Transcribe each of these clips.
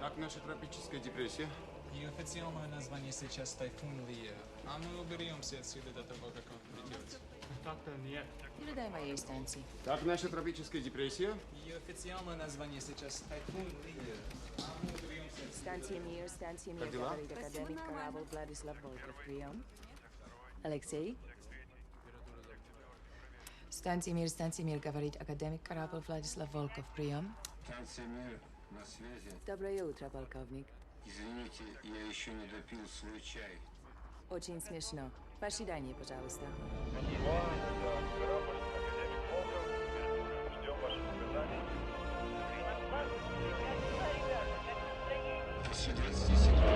Как наша тропическая депрессия? Ее официальное название сейчас Тайфун Лия. А мы уберемся отсюда до того, как он придет. Так-то нет. Передай моей станции. Как наша тропическая депрессия? Ее официальное название сейчас Тайфун Лия. А мы уберемся отсюда. Станция Мир, Как дела? говорит академик корабль Владислав Волков. Прием. Алексей? Станция Мир, говорит академик корабль Владислав Волков. Прием. Станция Мир на связи. Доброе утро, полковник. Извините, я еще не допил свой чай. Очень смешно. Ожидание, пожалуйста. Корабль «Академик Волков». Ждем ваших указаний. После 20 секунд.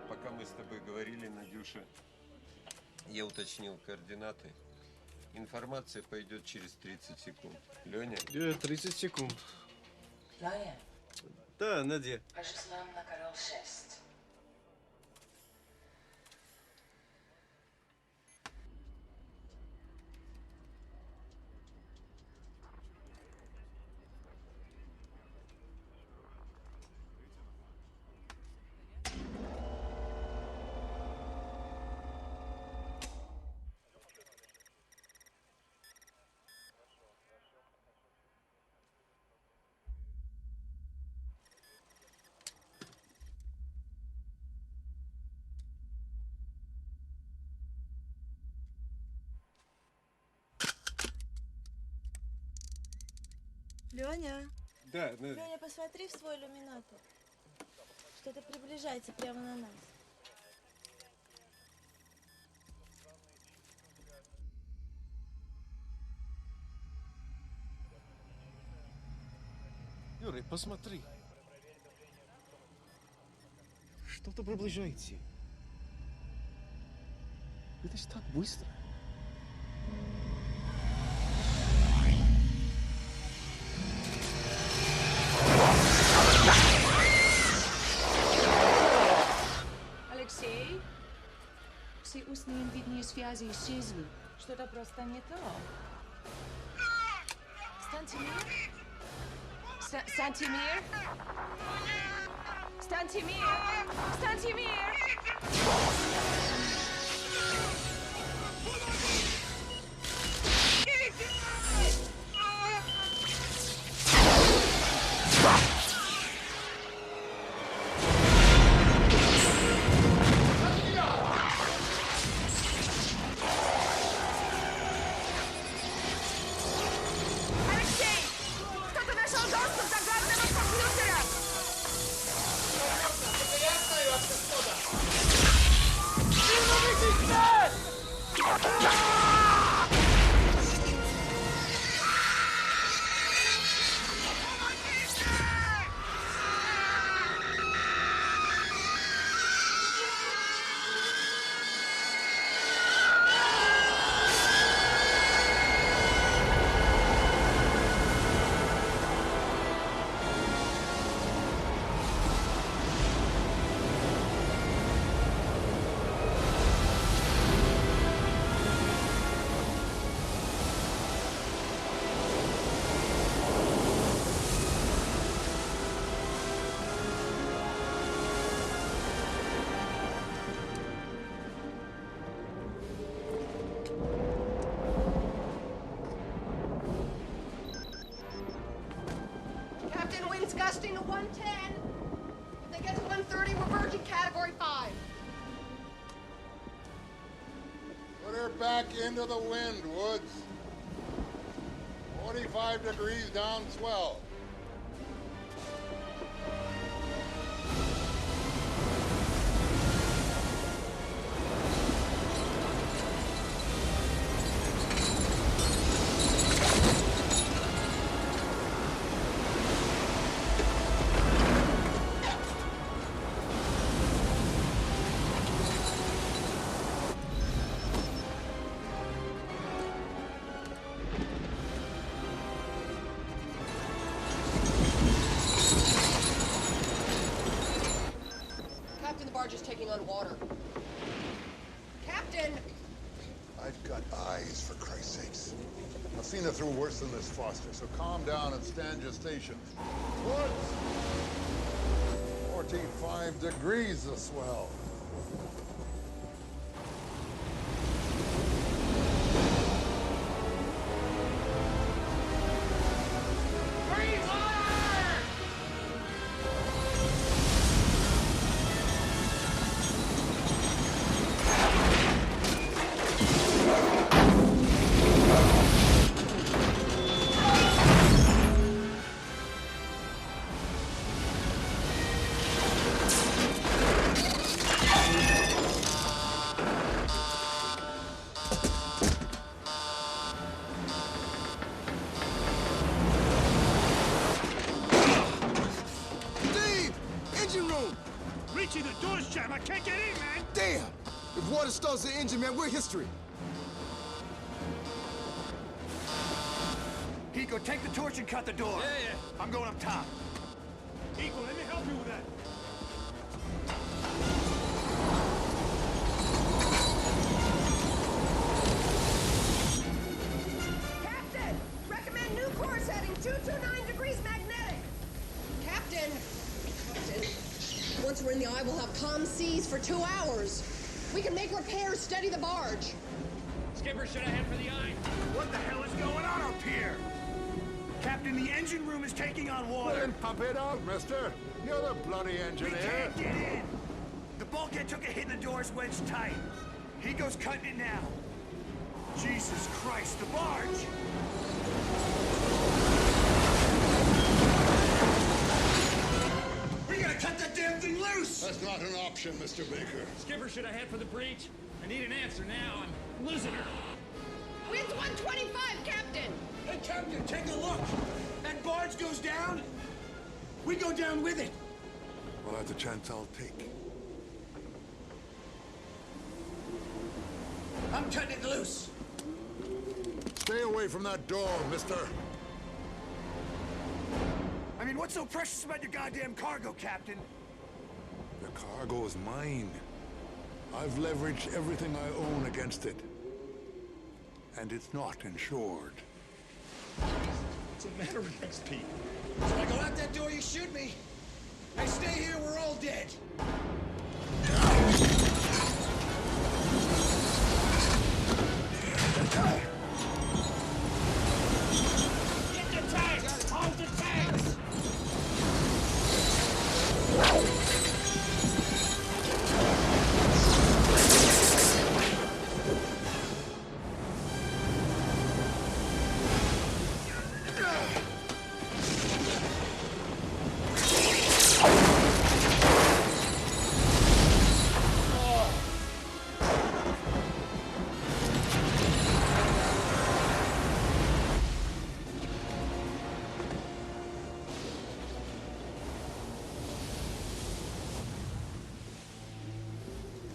Пока мы с тобой говорили, Надюша, я уточнил координаты. Информация пойдет через 30 секунд. Леня? 30 секунд. Леня, Да, Надя. Вячеслав на Король 6. Леня, Да, Надя. Леня, посмотри в свой иллюминатор. Что-то приближается прямо на нас. Юрий, посмотри. Что-то приближается. Это ж так быстро. Алексей? Все устные видные связи исчезли. Что-то просто не то. Стантимир? Стантимир? Стантимир? Стантимир? Алексей! Кто-то нашел доступ до главного компьютера! Captain, winds gusting to 110. If they get to 130, we're virgin category 5. Put her back into the wind, Woods. 45 degrees down swell. Captain, the barge is taking on water. Captain! I've got eyes, for Christ's sakes. A I've seen it through worse than this, Foster, so calm down and stand your station. What? 45 degrees the swell. Richie, the door's jammed. I can't get in, man. Damn! If water stalls the engine, man, we're history. Hiko, take the torch and cut the door. Yeah. I'm going up top. Hiko, let me help you with that. Captain! Recommend new course heading 229 degrees magnetic. Captain! Captain, once we're in the eye, we'll have calm seas for 2 hours. We can make repairs, steady the barge. Skipper, should I head for the eye? What the hell is going on up here? Captain, the engine room is taking on water. Then pump it out, mister. You're the bloody engineer. We can't get in. The bulkhead took a hit and the door's wedged tight. Hiko's cutting it now. Jesus Christ, the barge! We gotta cut that damn thing loose! That's not an option, Mr. Baker. Skipper, should I head for the breach? I need an answer now. I'm losing her. Wind's 125, Captain! Hey, Captain, take a look. That barge goes down. We go down with it. Well, that's a chance I'll take. I'm cutting it loose. Stay away from that door, mister. I mean, what's so precious about your goddamn cargo, Captain? The cargo is mine. I've leveraged everything I own against it. And it's not insured. What's the matter with these people? If I go out that door, you shoot me. I stay here, we're all dead. Get the tanks! Hold the tanks!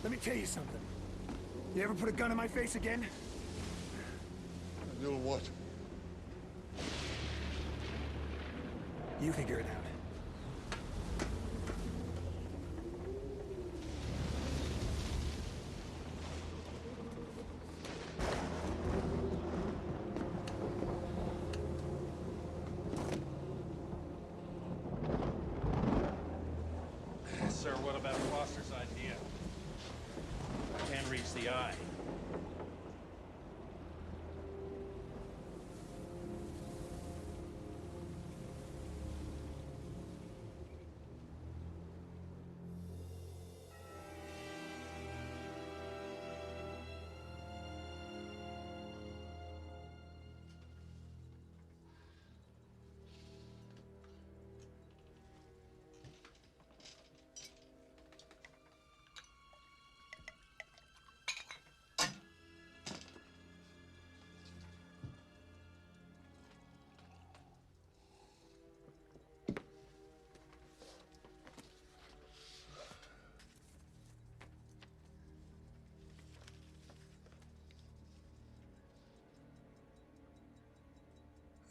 Let me tell you something. You ever put a gun in my face again? You'll what? You figure it out. Sir, what about Foster's idea? I can't reach the eye.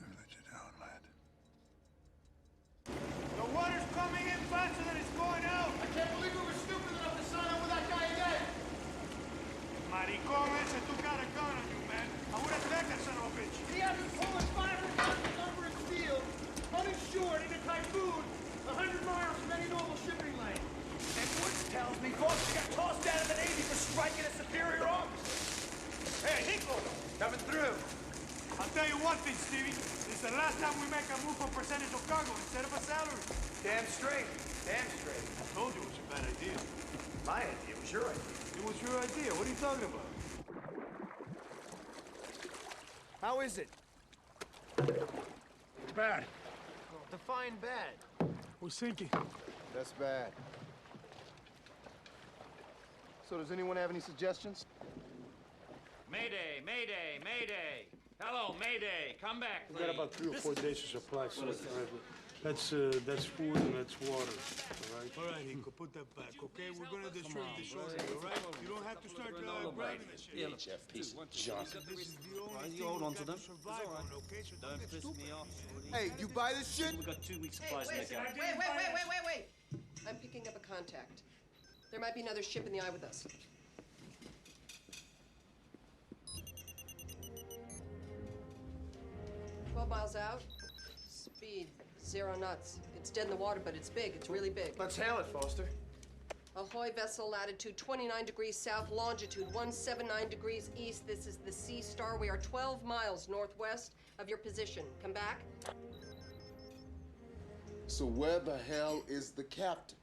I let you down, lad. The water's coming in faster than it's going out! I can't believe we were stupid enough to sign up with that guy again! Maricón ese, tú got a gun on you, man. I would have attacked that son of a bitch. He hasn't tell you one thing, Stevie. This is the last time we make a move for percentage of cargo instead of a salary. Damn straight. Damn straight. I told you it was a bad idea. My idea. It was your idea. It was your idea. What are you talking about? How is it? Bad. Define bad. We're sinking. That's bad. So does anyone have any suggestions? Mayday, mayday, mayday. Hello, mayday. Come back, We please. got about 3 or 4 days of supply, so that's food and that's water, all right? All right, Hico, put that back, okay? We're gonna destroy the shortage, all right? You don't have to start grabbing this shit. Jeff, piece of junk. This is the only Why thing you hold on we to got them? survive on, okay? So don't get stupid. Hey, you buy this shit? Wait, wait. I'm picking up a contact. There might be another ship in the eye with us. Miles out. Speed, 0 knots. It's dead in the water, but it's big. It's really big. Let's hail it, Foster. Ahoy vessel, latitude 29 degrees south, longitude 179 degrees east. This is the Sea Star. We are 12 miles northwest of your position. Come back. So where the hell is the captain?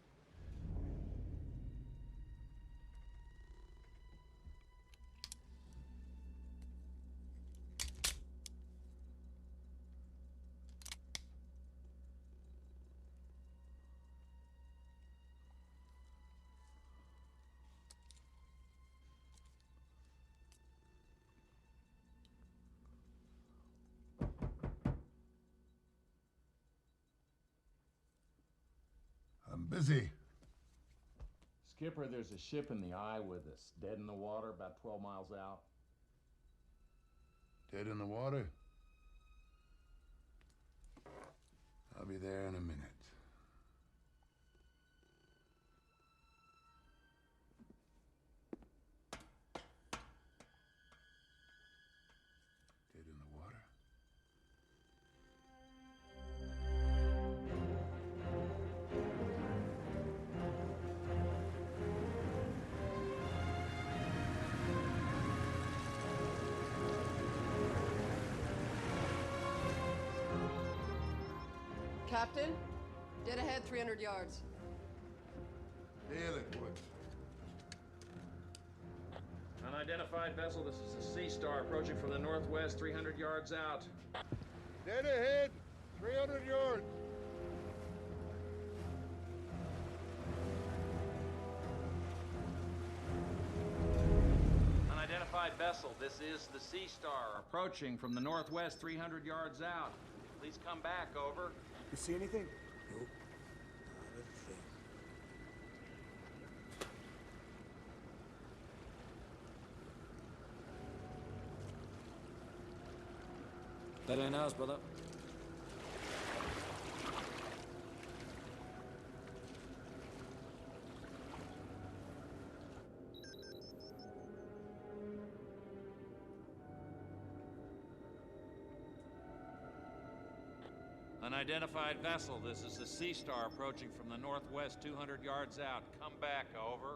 I'm busy. Skipper, there's a ship in the eye with us, dead in the water, about 12 miles out. Dead in the water? I'll be there in a minute. Dead in the water? Captain, dead ahead 300 yards. Dealing with. Unidentified vessel, this is the Sea Star approaching from the northwest, 300 yards out. Dead ahead, 300 yards. Unidentified vessel, this is the Sea Star approaching from the northwest, 300 yards out. Please come back, over. You see anything? Nope. That ain't ours, brother. Unidentified vessel, this is the Sea Star approaching from the northwest, 200 yards out. Come back, over.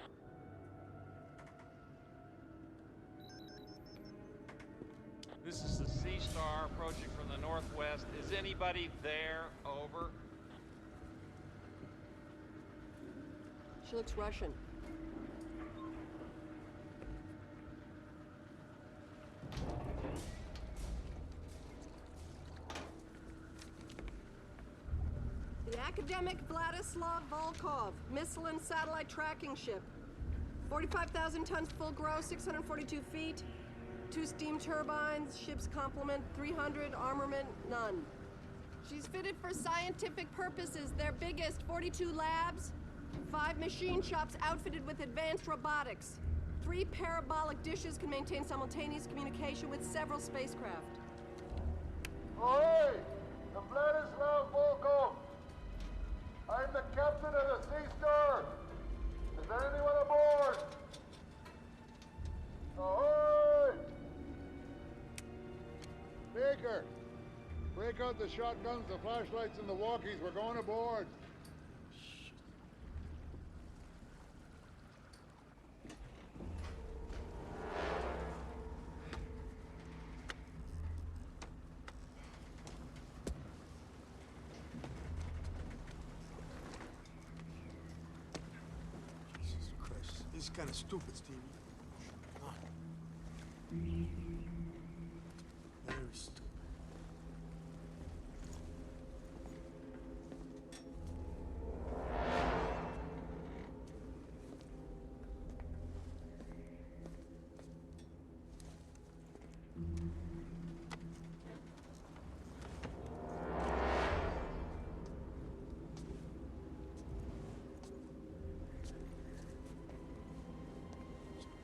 This is the Sea Star approaching from the northwest. Is anybody there? Over. She looks Russian. The Academic Vladislav Volkov, missile and satellite tracking ship. 45,000 tons full gross, 642 feet. 2 steam turbines, ship's complement, 300, armament, none. She's fitted for scientific purposes. Their biggest, 42 labs, 5 machine shops outfitted with advanced robotics. 3 parabolic dishes can maintain simultaneous communication with several spacecraft. Ahoy! The Vladislav Volkov! I'm the captain of the Sea Star! Is there anyone aboard? Ahoy! Baker! Break out the shotguns, the flashlights, and the walkies. We're going aboard. This is kind of stupid, Stevie. Come on. Very stupid.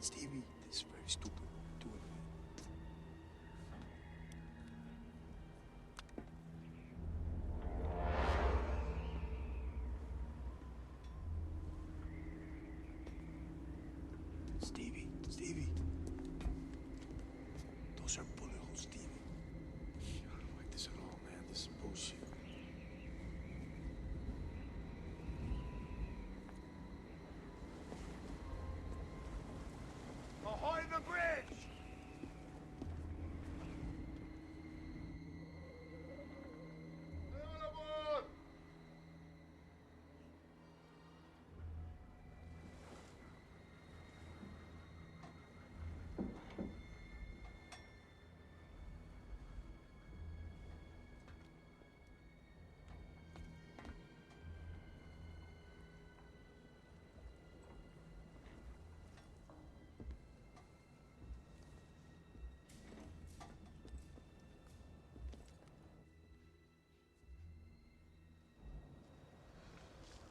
Stevie, this is very stupid. Do it. Stevie, Stevie. Those are bullet holes, Stevie. I don't like this at all, man. This is bullshit. Ahoy the bridge! Sail aboard!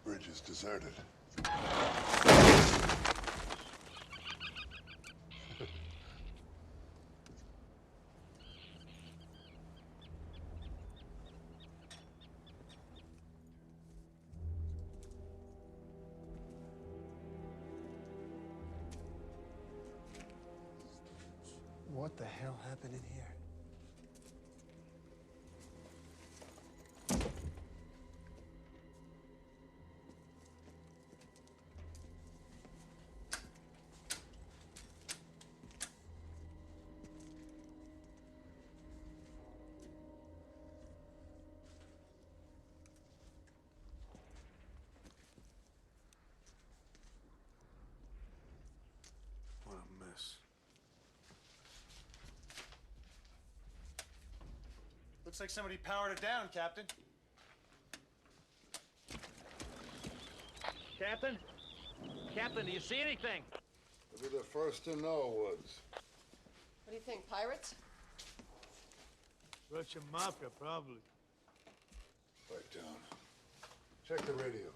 Bridge is deserted. What the hell happened in here? What a mess. Looks like somebody powered it down, Captain. Captain? Captain, do you see anything? We'll be the first to know, Woods. What do you think, pirates? Russian mafia, probably. Right down. Check the radio.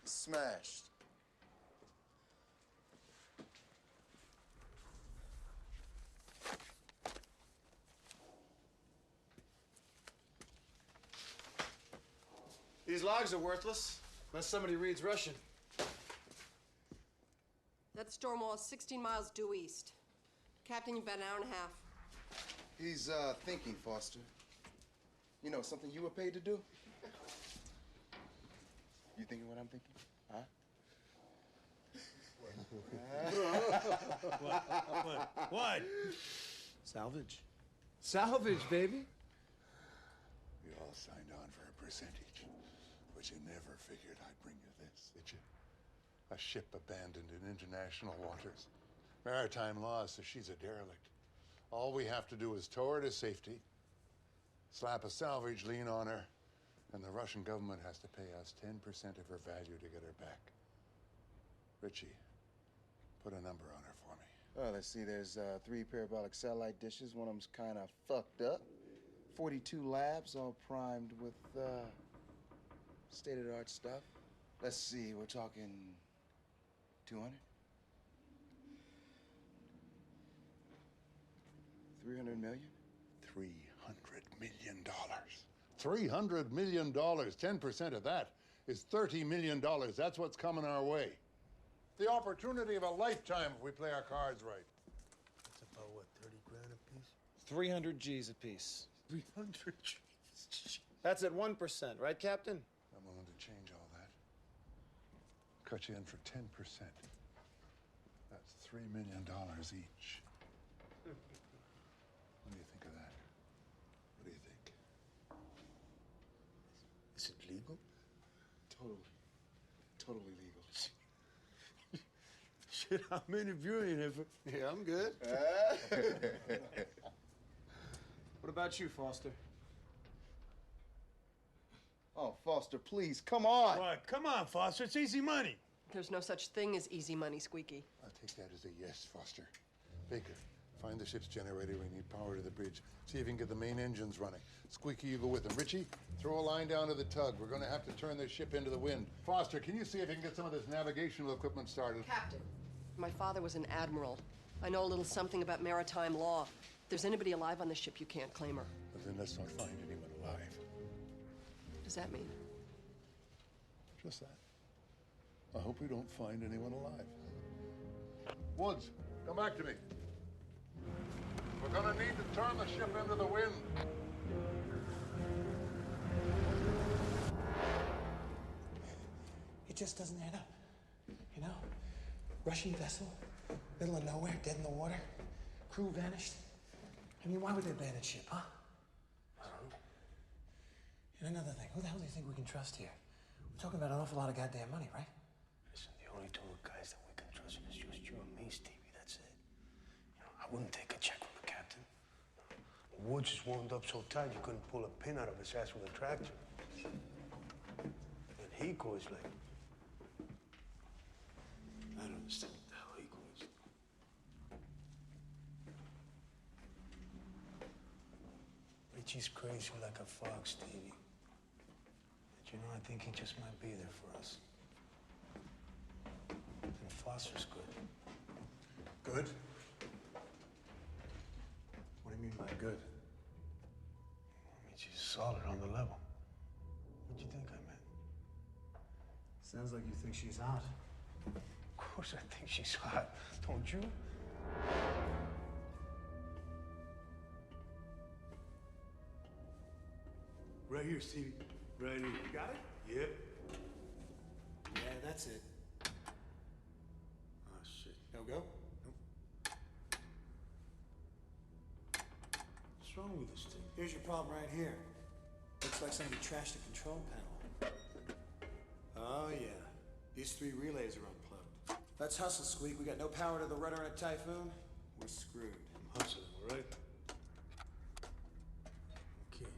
Smashed. These logs are worthless, unless somebody reads Russian. That storm wall is 16 miles due east. Captain, you've got an hour and a half. He's thinking, Foster. You know, something you were paid to do? You thinking what I'm thinking? Huh? What? Salvage. Salvage, baby. We all signed on for a percentage, but you never figured I'd bring you this, did you? A ship abandoned in international waters. Maritime law says she's a derelict. All we have to do is tow her to safety, slap a salvage lien on her, and the Russian government has to pay us 10% of her value to get her back. Richie, put a number on her for me. Oh, let's see. There's 3 parabolic satellite dishes. One of them's kind of fucked up. 42 labs, all primed with state-of-the-art stuff. Let's see. We're talking 200? 300 million? $300 million. $300 million. 10% of that is $30 million. That's what's coming our way. The opportunity of a lifetime if we play our cards right. That's about, what, 30 grand a piece? 300 G's apiece. 300 G's. That's at 1%, right, Captain? I'm willing to change all that. Cut you in for 10%. That's $3 million each. What do you think of that? What do you think? Is it legal? Totally. Totally legal. Shit, I'm interviewing him. Yeah, I'm good. What about you, Foster? Oh, Foster, please, come on. What? Come on, Foster. It's easy money. There's no such thing as easy money, Squeaky. I'll take that as a yes, Foster. Baker, find the ship's generator. We need power to the bridge. See if you can get the main engines running. Squeaky, you go with them. Richie, throw a line down to the tug. We're going to have to turn this ship into the wind. Foster, can you see if you can get some of this navigational equipment started? Captain, my father was an admiral. I know a little something about maritime law. If there's anybody alive on the ship, you can't claim her. Well, then let's not find anyone alive. What does that mean? Just that. I hope we don't find anyone alive. Woods, come back to me. We're gonna need to turn the ship into the wind. It just doesn't add up. You know? Russian vessel, middle of nowhere, dead in the water, crew vanished. I mean, why would they abandon ship, huh? I don't know. And another thing, who the hell do you think we can trust here? We're talking about an awful lot of goddamn money, right? Listen, the only two guys that we can trust is just you and me, Stevie. That's it. You know, I wouldn't take a check from the captain. Woods is wound up so tight you couldn't pull a pin out of his ass with a tractor. And Hiko is like... I don't understand what the hell Hiko is. Richie's crazy like a fox, Stevie. But you know, I think he just might be there for us. And Foster's good. Good? What do you mean by good? I mean, she's solid on the level. What'd you think I meant? Sounds like you think she's hot. Of course I think she's hot, don't you? Right here, Stevie. Right here. You got it? Yep. Yeah, that's it. Oh, shit. No go? What's wrong with this thing? Here's your problem right here. Looks like somebody trashed the control panel. Oh, yeah. These 3 relays are unplugged. Let's hustle, Squeak. We got no power to the rudder in a typhoon. We're screwed. I'm hustling, all right? Okay.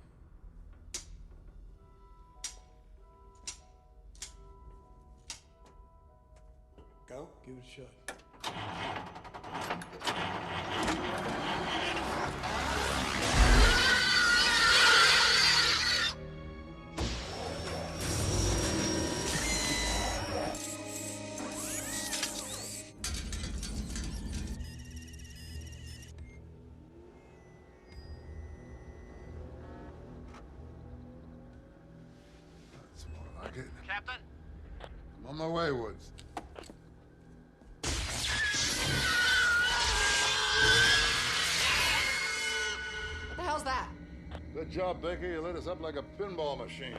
Go? Give it a shot. That's more like it. Captain? I'm on my way, Woods. What the hell's that? Good job, Baker. You lit us up like a pinball machine.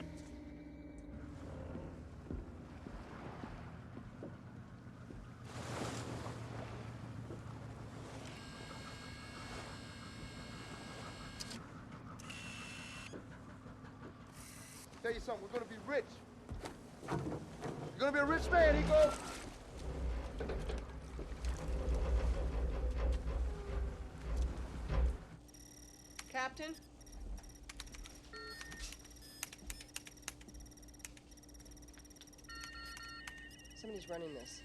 Tell you something, we're gonna be rich. You're gonna be a rich man, Hiko. Captain? Somebody's running this.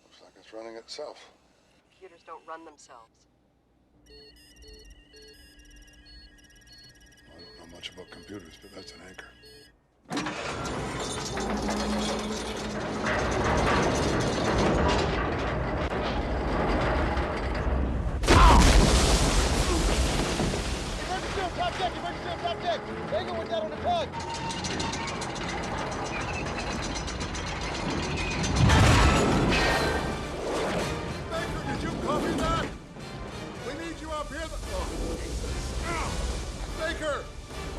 Looks like it's running itself. Computers don't run themselves. I don't know much about computers, but that's an anchor. Emergency on top deck! Emergency on top deck! Baker went down on the tug! Baker, did you copy that? We need you up here. Baker,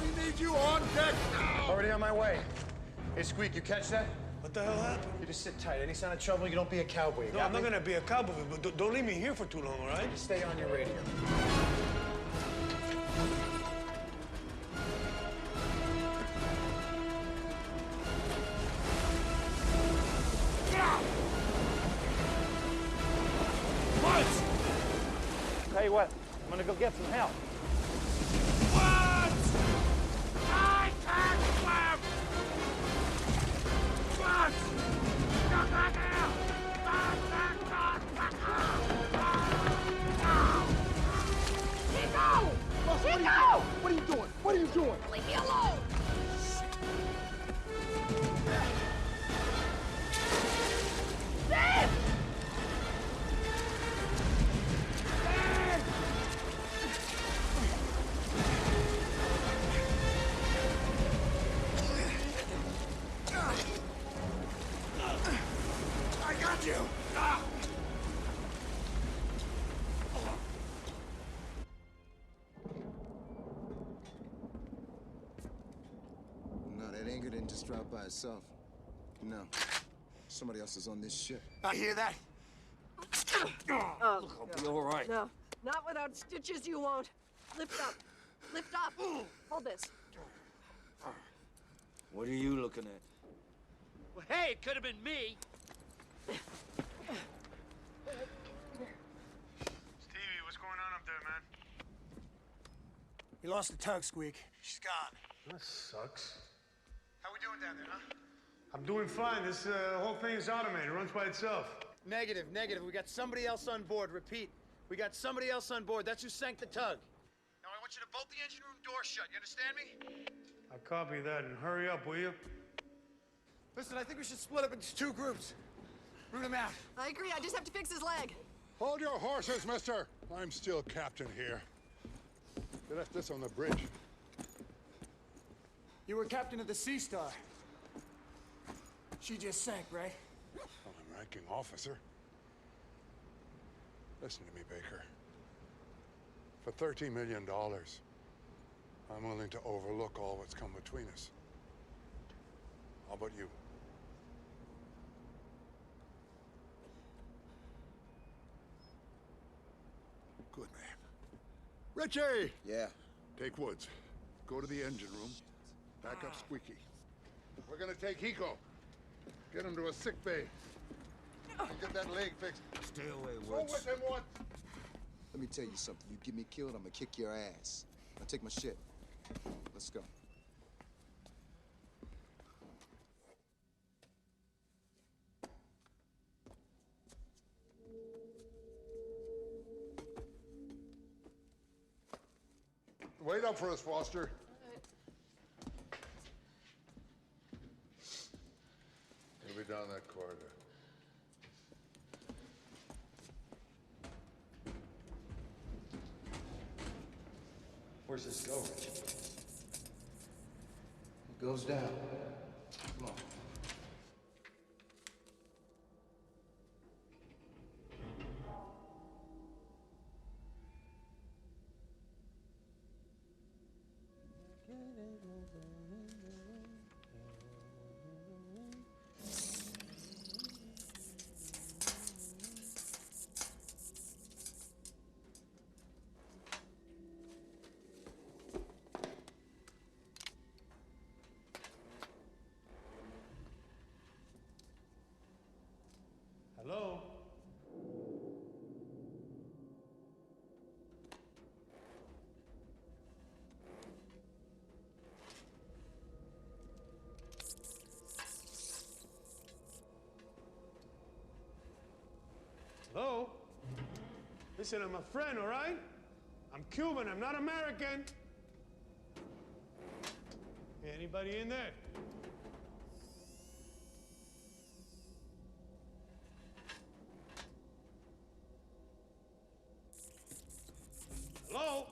we need you on deck now. Already on my way. Hey, Squeak, you catch that? What the hell happened? You just sit tight. Any sign of trouble, you don't be a cowboy. No, I'm not gonna be a cowboy, but don't leave me here for too long, all right? Just stay on your radio. what, I'm gonna go get some help. What? I can't swim! What? Come back here! Chico! Chico! What are you doing? What are you doing? Leave me alone! Dad! I got you! No, that anger didn't just drop by itself. No. Somebody else is on this ship. I hear that. Look, I'll be all right. No, not without stitches you won't. Lift up. Lift up. Hold this. What are you looking at? Well, hey, it could have been me. Stevie, what's going on up there, man? You lost the tug, Squeak. She's gone. That sucks. How we doing down there, huh? I'm doing fine. This whole thing is automated. It runs by itself. Negative, negative. We got somebody else on board. Repeat, we got somebody else on board. That's who sank the tug. Now I want you to bolt the engine room door shut. You understand me? I copy that, and hurry up, will you? Listen, I think we should split up into two groups. Root him out. I agree. I just have to fix his leg. Hold your horses, mister. I'm still captain here. They left this on the bridge. You were captain of the Sea Star. She just sank, right? Well, I'm ranking officer. Listen to me, Baker. For $13 million, I'm willing to overlook all what's come between us. How about you? Good man. Richie! Yeah? Take Woods. Go to the engine room. Back up Squeaky. We're gonna take Hiko. Get him to a sick bay. And get that leg fixed. Stay away, Go with him, Woods. Let me tell you something. You get me killed, I'm gonna kick your ass. Now take my shit. Let's go. Wait up for us, Foster. We'll be down that corridor. Where's this go, Richard? It goes down. Come on. Hello? Hello? Listen, I'm a friend, all right? I'm Cuban, I'm not American. Anybody in there? Hello?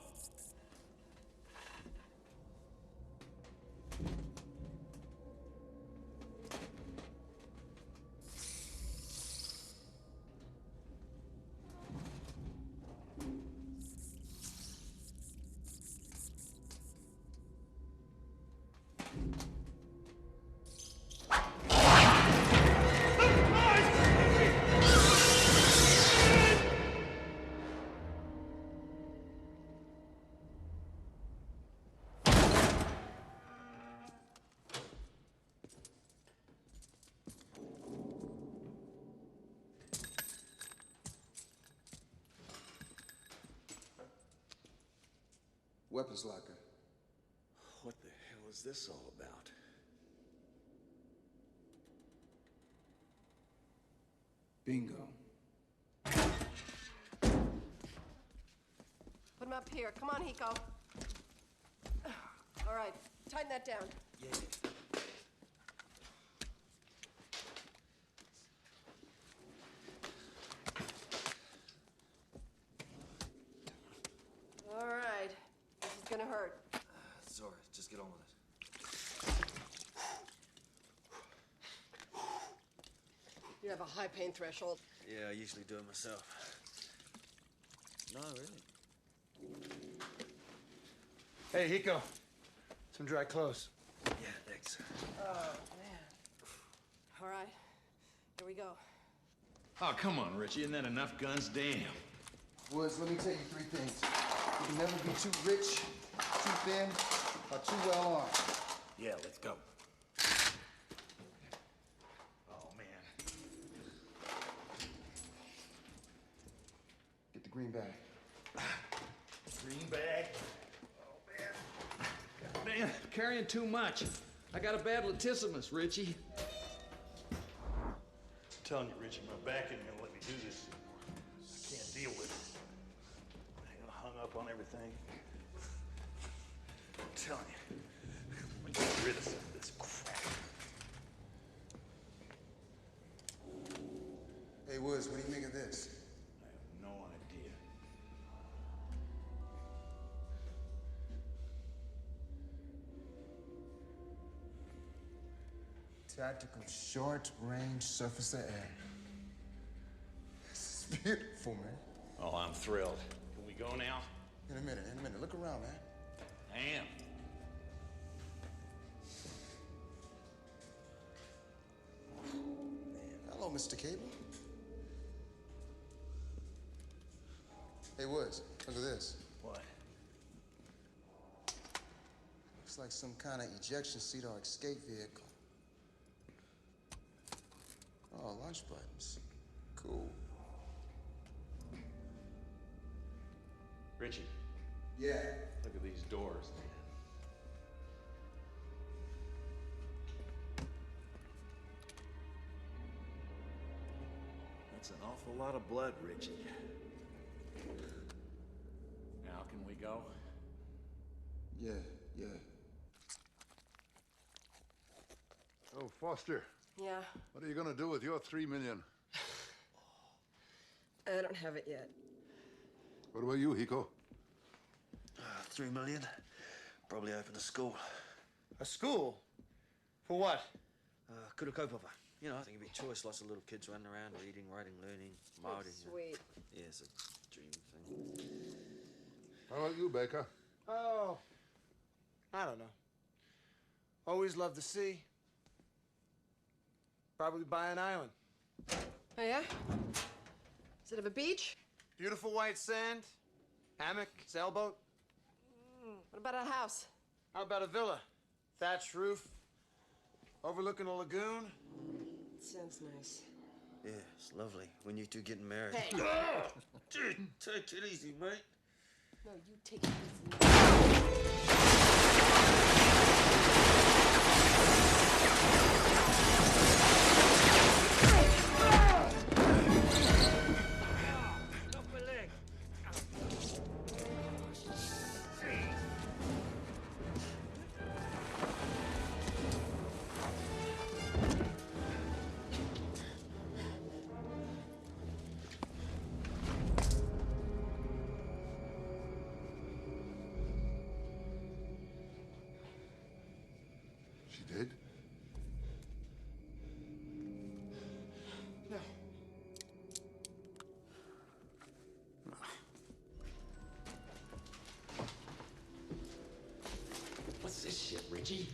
Weapons locker. What the hell is this all about? Bingo. Put him up here. Come on, Hiko. All right, tighten that down. Yeah. All right, this is gonna hurt. Sorry, just get on with it. You have a high pain threshold. Yeah, I usually do it myself. No, really. Hey, Hiko. Some dry clothes. Yeah, thanks. Oh, man. All right, here we go. Oh, come on, Richie. Isn't that enough guns? Damn. Woods, let me tell you 3 things. You can never be too rich, too thin, or too well armed. Yeah, let's go. Oh, man. Get the green bag. Green bag. Oh, man. Man, carrying too much. I got a bad latissimus, Richie. I'm telling you, Richie, my back isn't gonna let me do this anymore. I can't deal with it. I'm hung up on everything. I'm telling you, I'm gonna get rid of some of this crap. Hey, Woods, what do you make of this? I have no idea. Tactical short-range surface air. This is beautiful, man. Oh, I'm thrilled. Can we go now? In a minute. Look around, man. I am. Hello, Mr. Cable. Hey, Woods, look at this. What? Looks like some kind of ejection seat or escape vehicle. Oh, launch buttons. Cool. Richie, Yeah. look at these doors, man. That's an awful lot of blood, Richie. Now can we go? Yeah. Oh, Foster, Yeah, what are you gonna do with your 3 million? I don't have it yet. What about you, Hiko? 3 million? Probably open a school. A school? For what? Kurukopova. You know, I think it'd be choice. Lots of little kids running around, reading, writing, learning, Māori. Sweet. Yeah, it's a dream thing. How about you, Baker? Oh, I don't know. Always loved the sea. Probably buy an island. Oh, yeah? Does it have a beach? Beautiful white sand, hammock, sailboat. What about a house? How about a villa? Thatched roof, overlooking a lagoon. Sounds nice. Yeah, it's lovely. When you two getting married. Hey. Dude, take it easy, mate. No, you take it easy. She did? No. What's this shit, Richie?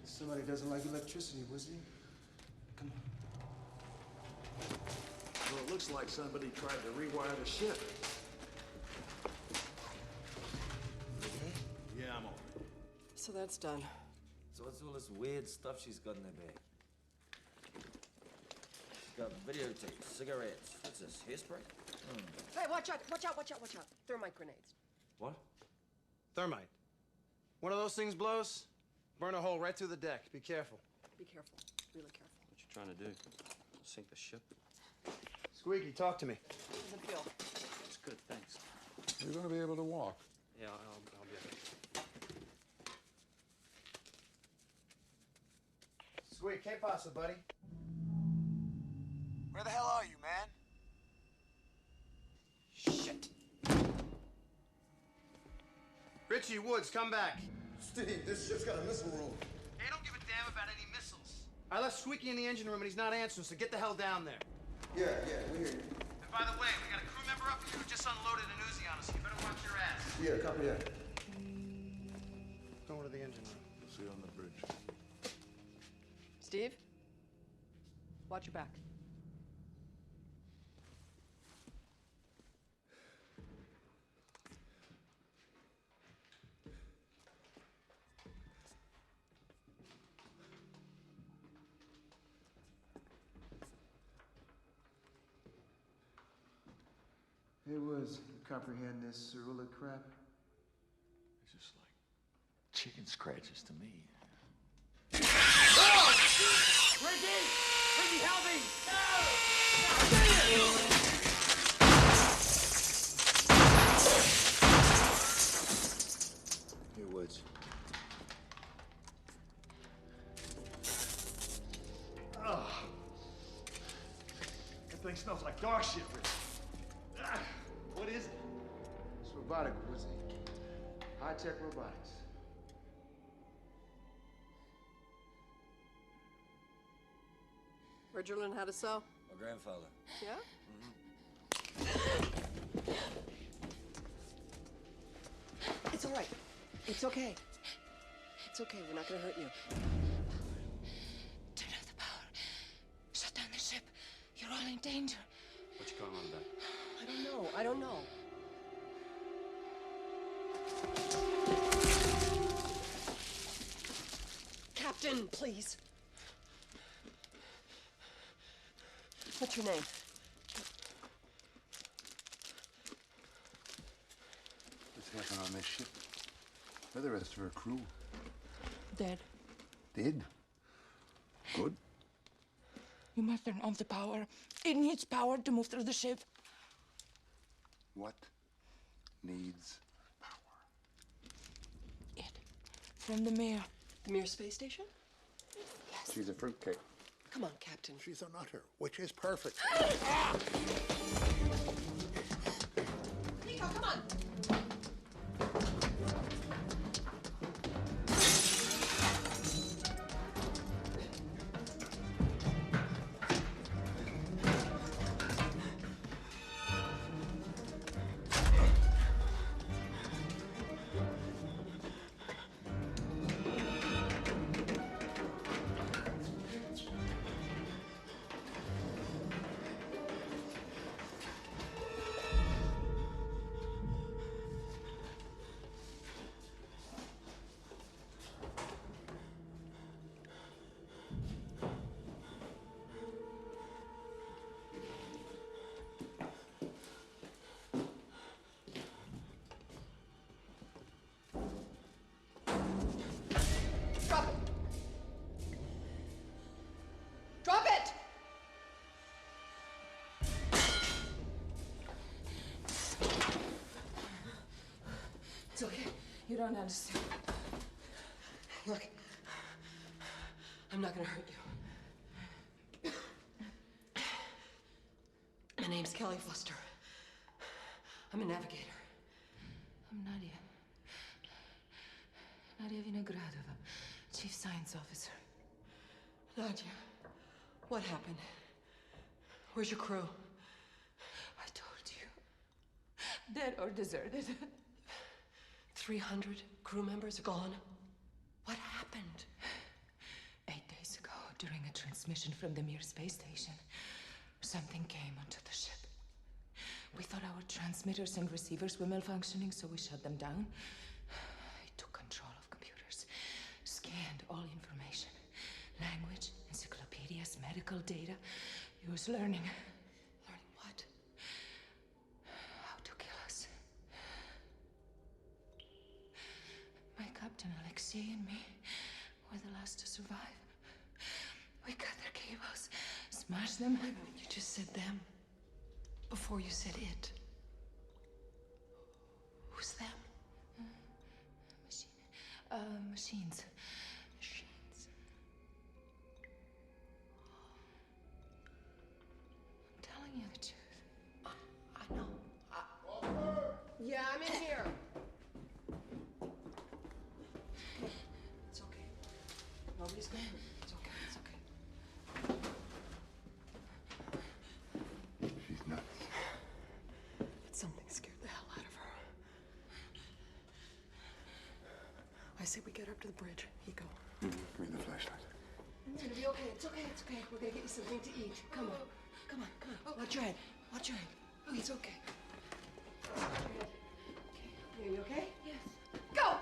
Somebody doesn't like electricity, was he? Come on. Well, it looks like somebody tried to rewire the ship. Yeah, I'm over it. So that's done. So what's all this weird stuff she's got in her bag? She's got videotapes, cigarettes. What's this, hairspray? Hey, watch out, watch out, watch out, watch out. Thermite grenades. What? Thermite. One of those things blows, burn a hole right through the deck. Be careful. Be careful. Really careful. What you trying to do? Sink the ship? Squeaky, talk to me. How's it feel? It's good, thanks. You're going to be able to walk. Yeah, I'll be okay. Squeak, que pasa, buddy? Where the hell are you, man? Shit. Richie, Woods, come back. Steve, this ship's got a missile room. Hey, don't give a damn about any missiles. I left Squeaky in the engine room and he's not answering, so get the hell down there. Yeah, we hear you. And by the way, we got a crew member up here who just unloaded an Uzi on us, so you better watch your ass. Yeah, copy that. Go to the engine room. See you on the bridge. Steve? Watch your back. Hey, Woods, comprehend this Cerula crap? It's just like chicken scratches to me. Ricky! Ricky, help me! Here, Woods. Ugh. That thing smells like dog shit, Rick. Ah, what is it? It's robotic, Woodsy. High-tech robotics. Where'd you learn how to sew? My grandfather. Yeah? It's all right. It's okay. It's okay. We're not gonna hurt you. Turn off the power. Shut down the ship. You're all in danger. What you calling on about? I don't know. Captain, please. What's your name? What's happening on this ship? Where the rest of her crew? Dead. Dead? Good. You must turn off the power. It needs power to move through the ship. What needs From the mayor. The Mir space station? She's a fruitcake. Come on, Captain. She's a nutter, which is perfect. Nico, come on. Drop it! It's okay. You don't understand. Look, I'm not gonna hurt you. My name's Kelly Foster. I'm a navigator. I'm Nadia. Nadia Vinogradova, Chief Science Officer. Nadia, what happened? Where's your crew? I told you. Dead or deserted. 300 crew members are gone. What happened? 8 days ago, during a transmission from the Mir space station, something came onto the ship. We thought our transmitters and receivers were malfunctioning, so we shut them down. I took control of computers, scanned all information. Language, encyclopedias, medical data. He was learning. Learning what? How to kill us. Alexei and me were the last to survive. We cut their cables, smashed them. You just said them before you said it. Who's them? Machines. I'm telling you the truth. I know. Yeah, I'm in here. It's okay. Nobody's gonna hurt. It's okay. It's okay. She's nuts. But something scared the hell out of her. I say we get her up to the bridge. Ego. Give me the flashlight. It's gonna be okay. It's okay. It's okay. We're gonna get you something to eat. Come on. Come on. Come on. Watch your head. Watch your head. It's okay. Watch your head. Okay. Are you okay? Yes. Go!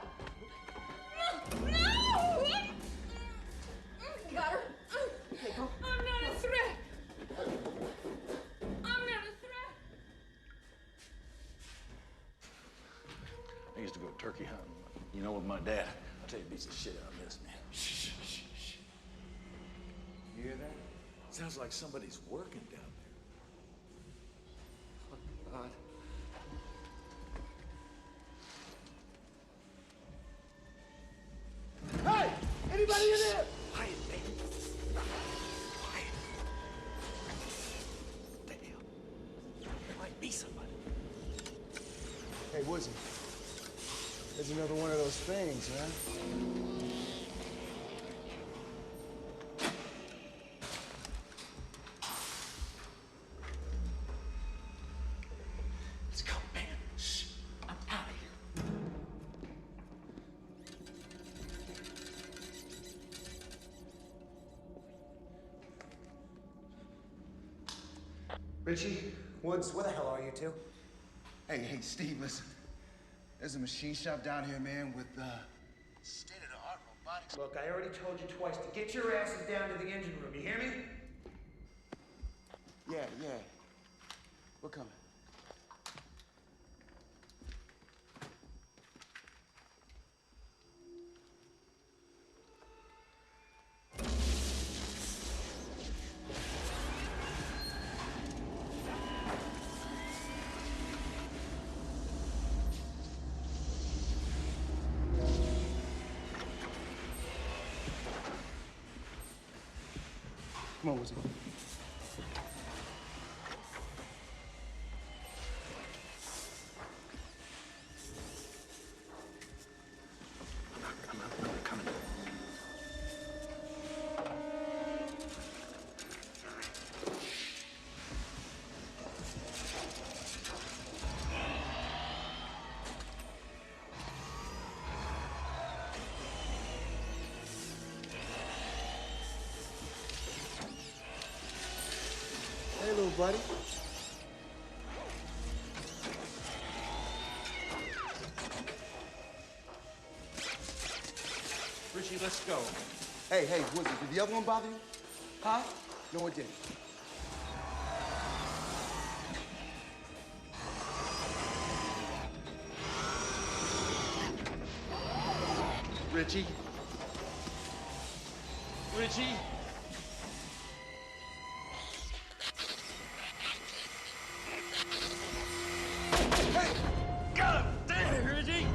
No! You got her? Okay, go. I'm not a threat. I'm not a threat. I used to go turkey hunting, you know, with my dad. I'll tell you, beats the shit out of this, man. Shh, shh, shh. You hear that? Sounds like somebody's working down there. Oh, God. Hey! Anybody in there? Quiet, man. Quiet. What the hell? There might be somebody. Hey, Woodsy. There's another one of those things, huh? Let's go, man. Shh. I'm out of here. Richie, Woods, where the hell are you two? Hey, Steve, listen. There's a machine shop down here, man, with state-of-the-art robotics. Look, I already told you twice to get your asses down to the engine room. You hear me? Yeah. We're coming. Come on, Woodsy. I'm coming. Hey, little buddy. Richie, let's go. Hey, Woodsy, did the other one bother you? Huh? No, it didn't. Richie. Richie. God damn it, Richie!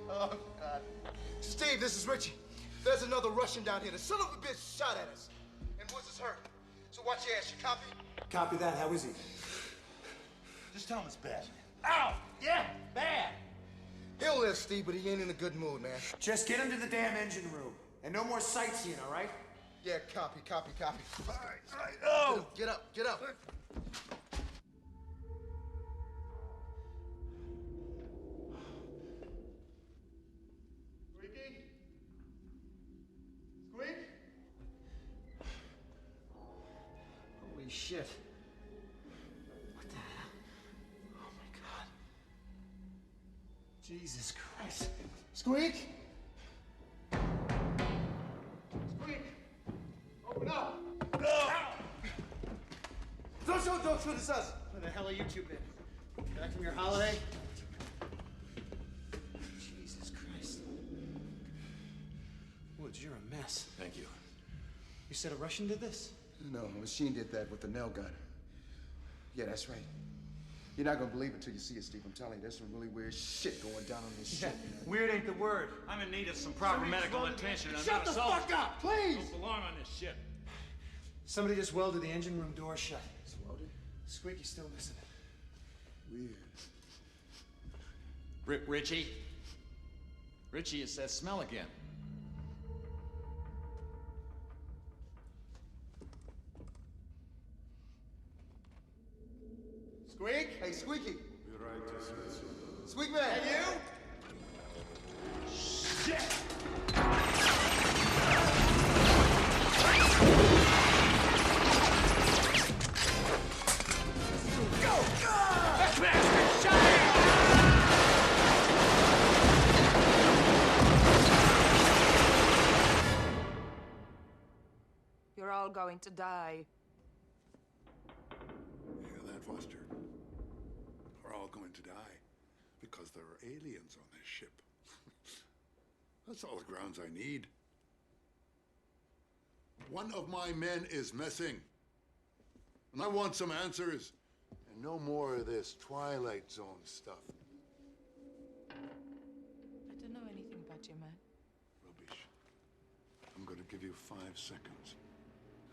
Oh, God. Steve, this is Richie. There's another Russian down here. The son of a bitch shot at us. And Woods is hurt. So watch your ass. You copy? Copy that. How is he? Just tell him it's bad. Ow! Yeah, bad! He'll live, Steve, but he ain't in a good mood, man. Just get him to the damn engine room. And no more sightseeing, all right? Yeah, copy. All right. Oh! Get up. Squeaky? Squeak? Holy shit. What the hell? Oh my god. Jesus Christ. Squeak! Squeak! Open up! No! Don't shoot, it's us! Where the hell are you two been? Back from your holiday? Jesus Christ. Woods, you're a mess. Thank you. You said a Russian did this? No, a machine did that with the nail gun. Yeah, that's right. You're not gonna believe it till you see it, Steve. I'm telling you, there's some really weird shit going down on this ship. Weird ain't the word. I'm in need of some proper medical attention. I'm Shut not the a soldier. fuck up, please! Don't belong on this ship. Somebody just welded the engine room door shut. It's welded? Squeaky's still missing. Weird. Richie? Richie, it's that smell again. Squeak? Hey, Squeaky. You're right, Squeak man! Hey, you? Shit! Go! You're all going to die. Hear that, Foster? We're all going to die because there are aliens on this ship. That's all the grounds I need. One of my men is missing. And I want some answers. And no more of this Twilight Zone stuff. I don't know anything about you, man. Rubbish. I'm going to give you 5 seconds.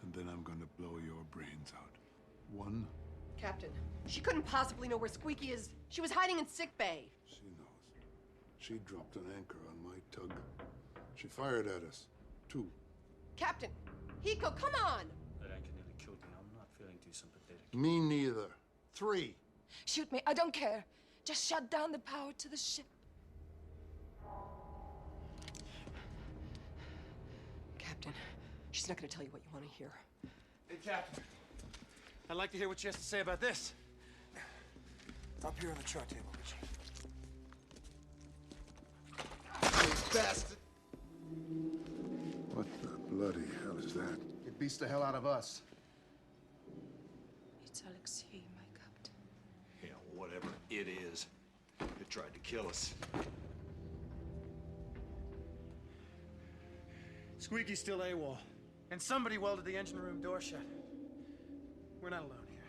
And then I'm going to blow your brains out. 1. Captain, she couldn't possibly know where Squeaky is. She was hiding in sick bay. She knows. She dropped an anchor on my tug. She fired at us. 2. Captain, Hiko, come on! That anchor nearly killed me. I'm not feeling too sympathetic. Me neither. 3. Shoot me, I don't care. Just shut down the power to the ship. Captain, she's not gonna tell you what you want to hear. Hey, Captain. I'd like to hear what she has to say about this. Up here on the chart table, Richie. Hey, bastard! What the bloody hell is that? It beats the hell out of us. It's Alexei, my captain. Hell, whatever it is, it tried to kill us. Squeaky's still AWOL. And somebody welded the engine room door shut. We're not alone here.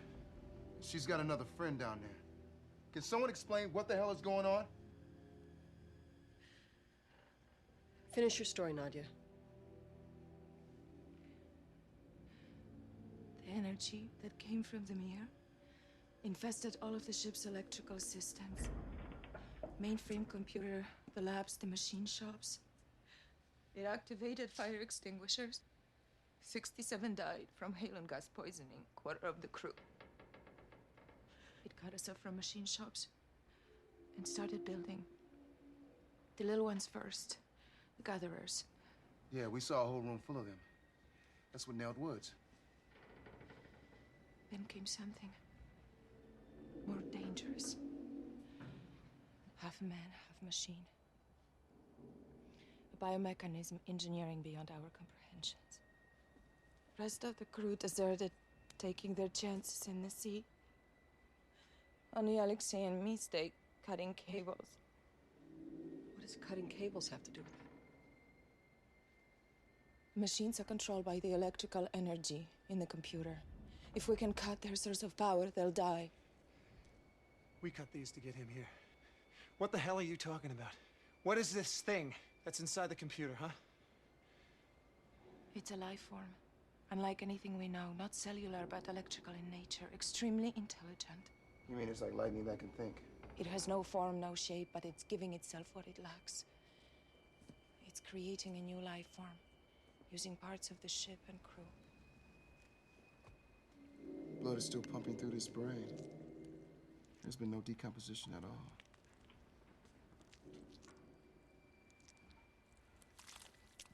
She's got another friend down there. Can someone explain what the hell is going on? Finish your story, Nadia. The energy that came from the mirror infested all of the ship's electrical systems. Mainframe computer, the labs, the machine shops. It activated fire extinguishers. 67 died from halon gas poisoning, quarter of the crew. It cut us off from machine shops and started building. The little ones first, the gatherers. Yeah, we saw a whole room full of them. That's what nailed Woods. Then came something more dangerous. Half man, half machine. A biomechanism engineering beyond our comprehensions. Rest of the crew deserted, taking their chances in the sea. Only Alexei and me stayed cutting cables. What does cutting cables have to do with it? Machines are controlled by the electrical energy in the computer. If we can cut their source of power, they'll die. We cut these to get him here. What the hell are you talking about? What is this thing that's inside the computer, huh? It's a life form. Unlike anything we know, not cellular, but electrical in nature. Extremely intelligent. You mean it's like lightning that can think? It has no form, no shape, but it's giving itself what it lacks. It's creating a new life form, using parts of the ship and crew. Blood is still pumping through this brain. There's been no decomposition at all.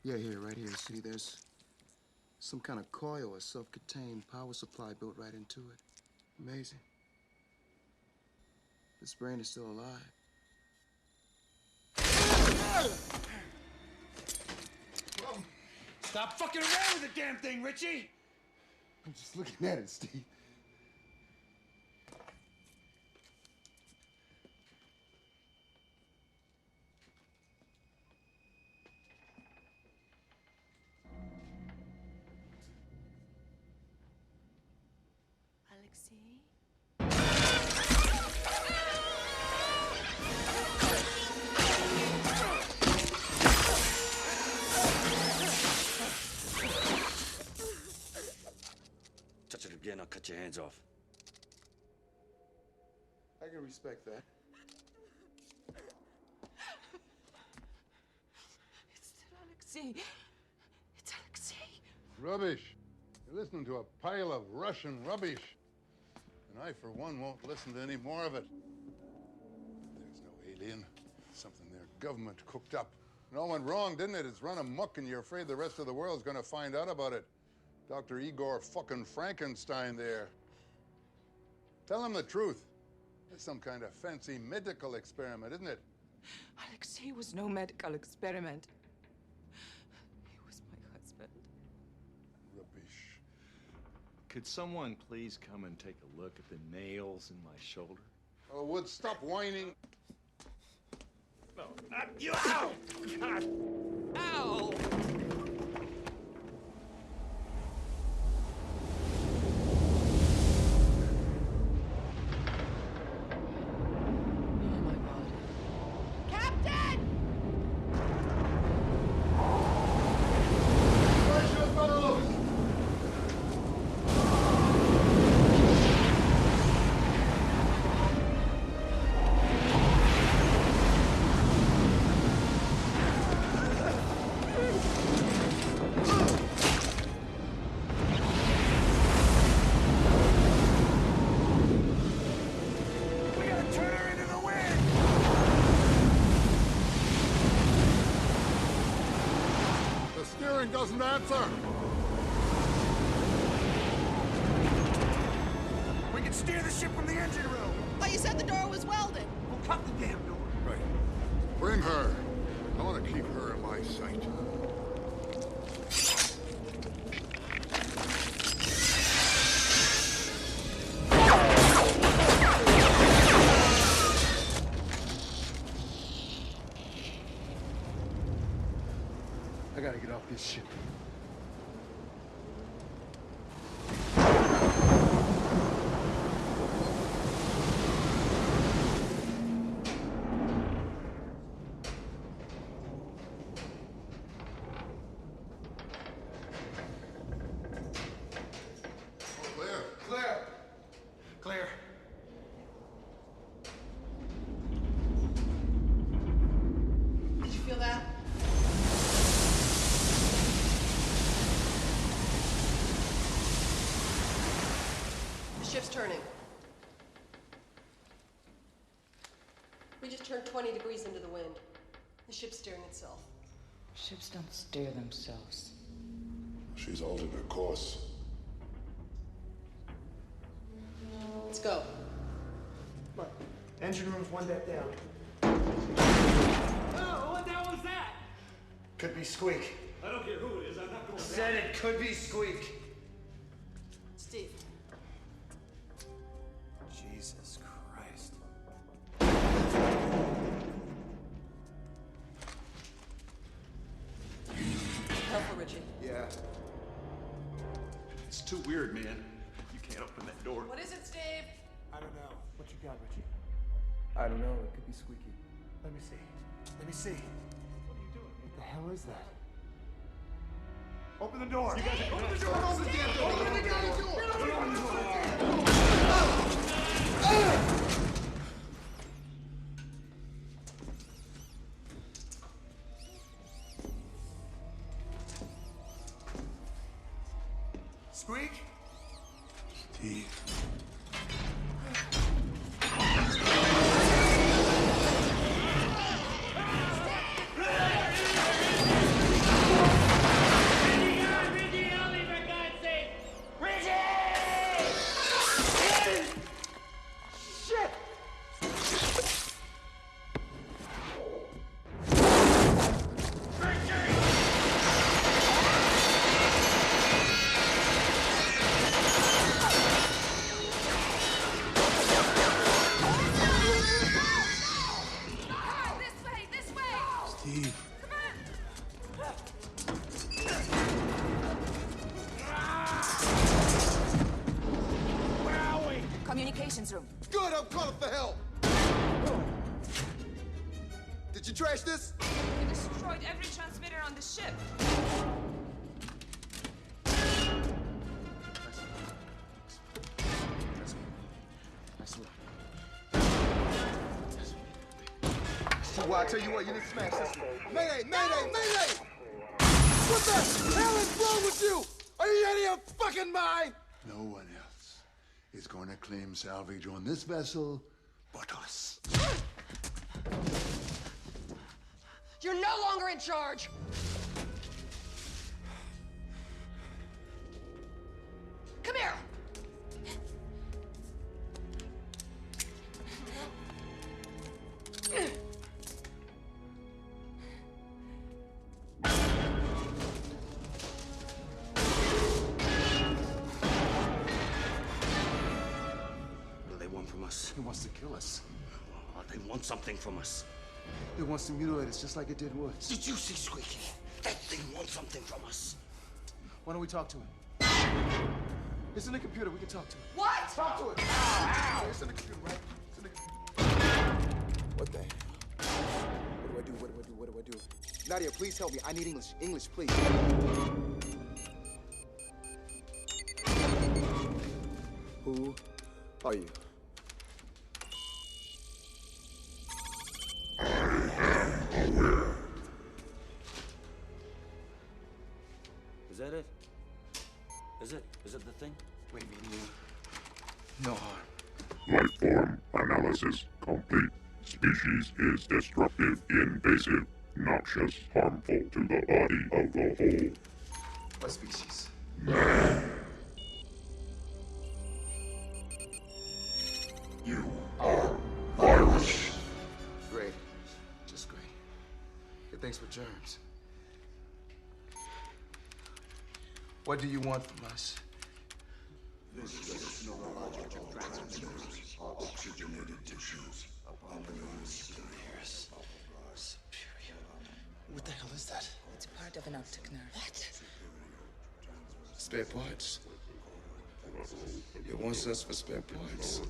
Yeah, here, right here. See, there's Some kind of coil or self-contained power supply built right into it. Amazing. This brain is still alive. Stop fucking around with the damn thing, Richie! I'm just looking at it, Steve. Alexei? Touch it again, I'll cut your hands off. I can respect that. It's still Alexei. It's Alexei. Rubbish. You're listening to a pile of Russian rubbish. And I, for one, won't listen to any more of it. There's no alien. It's something their government cooked up. It all went wrong, didn't it? It's run amok, and you're afraid the rest of the world's gonna find out about it. Dr. Igor fucking Frankenstein there. Tell him the truth. It's some kind of fancy medical experiment, isn't it? Alexei was no medical experiment. He was my husband. Rubbish. Could someone please come and take a look at the nails in my shoulder? Oh, Wood, stop whining. No, not you! Ow! God! Ow! Doesn't answer. We can steer the ship from the engine room. Oh, you said the door was welded. We'll cut the damn door. Right. Bring her. I want to keep her in my sight. I gotta get off this ship. Clear. Did you feel that? The ship's turning. We just turned 20 degrees into the wind. The ship's steering itself. Ships don't steer themselves. She's altered her course. Let's go. Come on. Engine room's one deck down. Oh, what the hell was that? Could be Squeak. I don't care who it is, I'm not going Said it could be Squeak. Steve. Jesus Christ. Careful, Richie. Yeah. It's too weird, man. You can't open that door. What is it, Steve? I don't know. What you got, Richie? I don't know. It could be Squeaky. Let me see. Let me see. What are you doing? What the hell is that? Open the door. You guys open the door. Open the damn door. Open the damn door. Open the door. Squeak? Steve. Ready, communications room. Good, I'm calling for help. Did you trash this? We destroyed every transmitter on the ship. Well, I tell you what, you need to smash this. Mayday! Mayday! Mayday! What the hell is wrong with you? Are you out of your fucking mind? No one else is going to claim salvage on this vessel but us. You're no longer in charge. Come here. What do they want from us? He wants to kill us. Oh, they want something from us. It wants to mutilate us just like it did Woods. Did you see Squeaky? That thing wants something from us. Why don't we talk to him? It's in the computer. We can talk to him. What? Talk to it. Ow, ow. It's in the computer, right? It's in the computer. What the hell? What do I do? What do I do? What do I do? Nadia, please help me. I need English. English, please. Who are you? Is that it? Is it? Is it the thing? Wait, no harm. Life form analysis complete. Species is destructive, invasive, noxious, harmful to the body of the whole. What species? Man. You are virus. Great. Just great. It thinks we're germs. What do you want from us? Oxygenated tissues. Superior. What the hell is that? It's part of an optic nerve. What? Spare parts. It wants us for spare parts.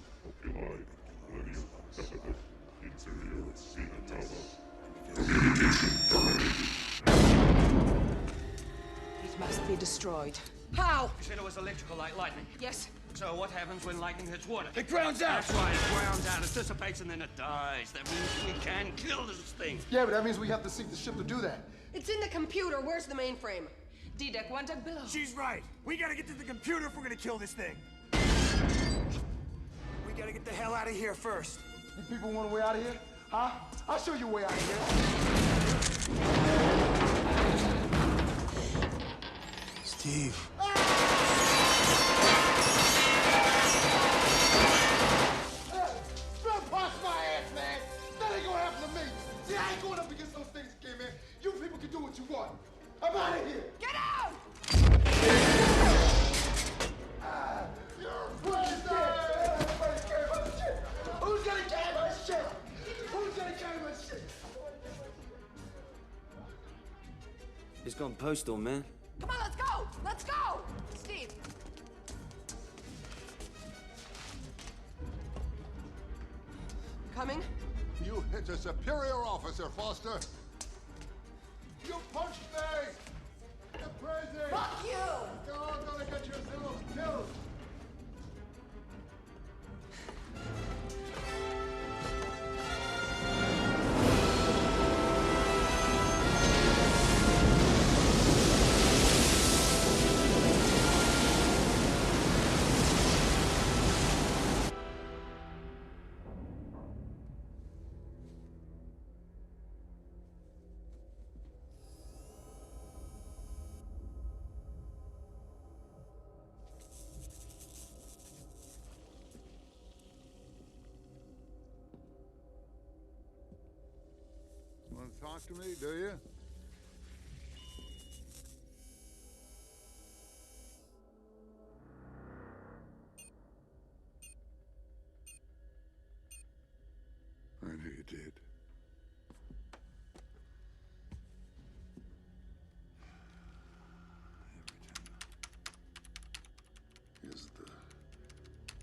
It must be destroyed. How? You said it was electrical like lightning. Yes. So what happens when lightning hits water? It grounds out. That's right, it grounds out, it dissipates, and then it dies. That means we can kill this thing. Yeah, but that means we have to sink the ship to do that. It's in the computer. Where's the mainframe? D-Deck, one deck below. She's right. We gotta get to the computer if we're gonna kill this thing. We gotta get the hell out of here first. You people want a way out of here? Huh? I'll show you a way out of here. Steve. Spare parts my ass, man. That ain't gonna happen to me. See, I ain't going up against those things that came in. You people can do what you want. I'm out of here. Get out! You're crazy. Everybody carry my shit. Who's gonna carry my shit? Who's gonna carry my shit? He's gone postal, man. Come on, let's go! Let's go! Steve. Coming? You hit a superior officer, Foster. You punched me. You're crazy. Fuck you! You're all gonna get yourselves killed. Want to talk to me, do you? I know you did. Everything is the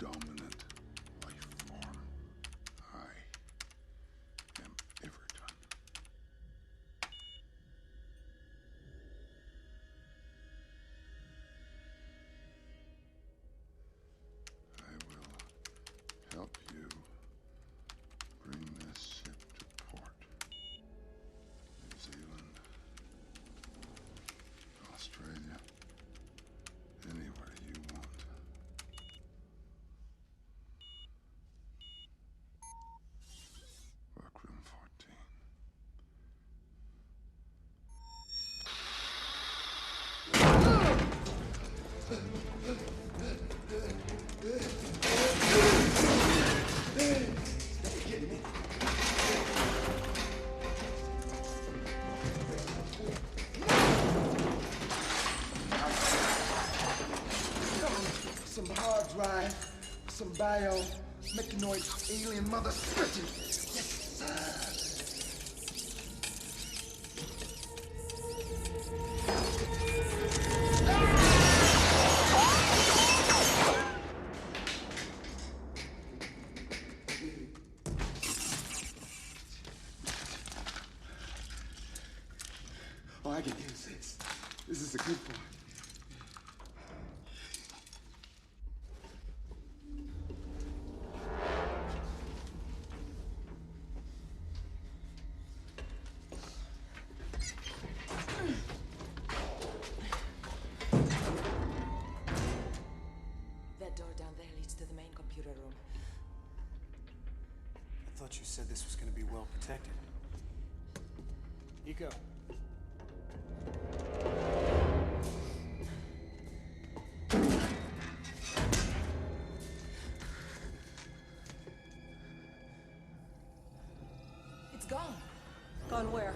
dominant life Some hard drive, some bio, mechanoid, alien mother spitting. Yes, sir. Oh, I can use this. This is a good part. That door down there leads to the main computer room. I thought you said this was going to be well protected. Nico. It's gone. Gone where?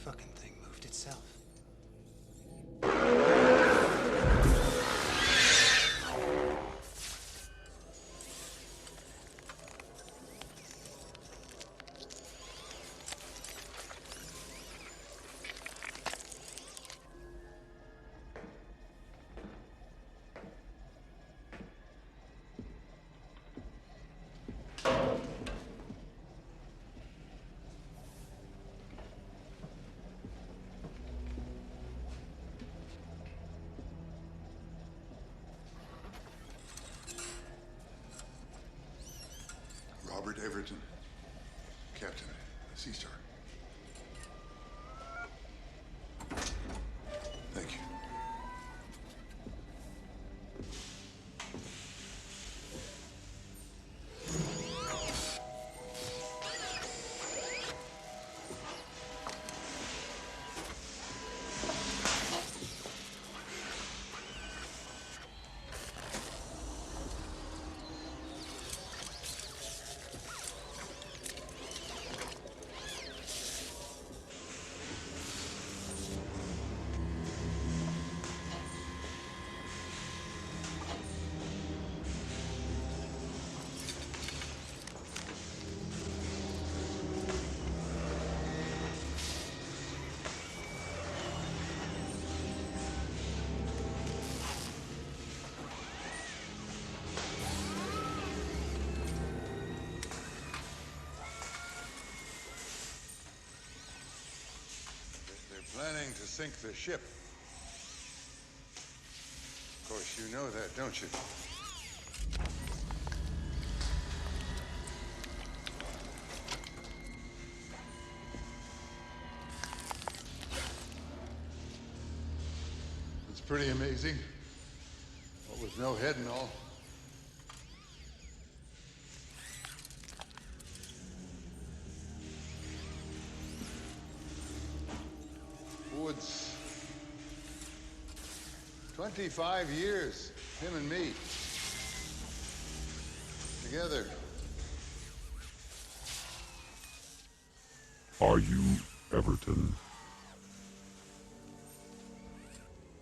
Fucking thing moved itself. Robert Everton, Captain, Sea Star. Thank you. Planning to sink the ship. Of course, you know that, don't you? It's pretty amazing. What with no head and all. Woods. 25 years, him and me. Together. Are you Everton?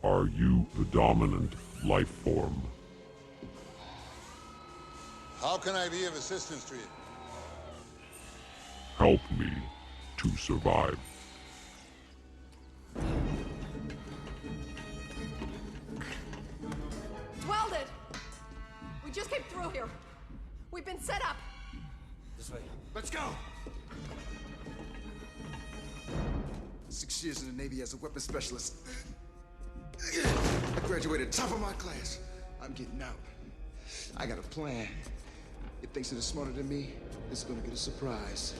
Are you the dominant life form? How can I be of assistance to you? Help me to survive. Welded! We just came through here. We've been set up. This way. Let's go! 6 years in the Navy as a weapons specialist. I graduated top of my class. I'm getting out. I got a plan. If thinks that it's smarter than me, it's gonna get a surprise.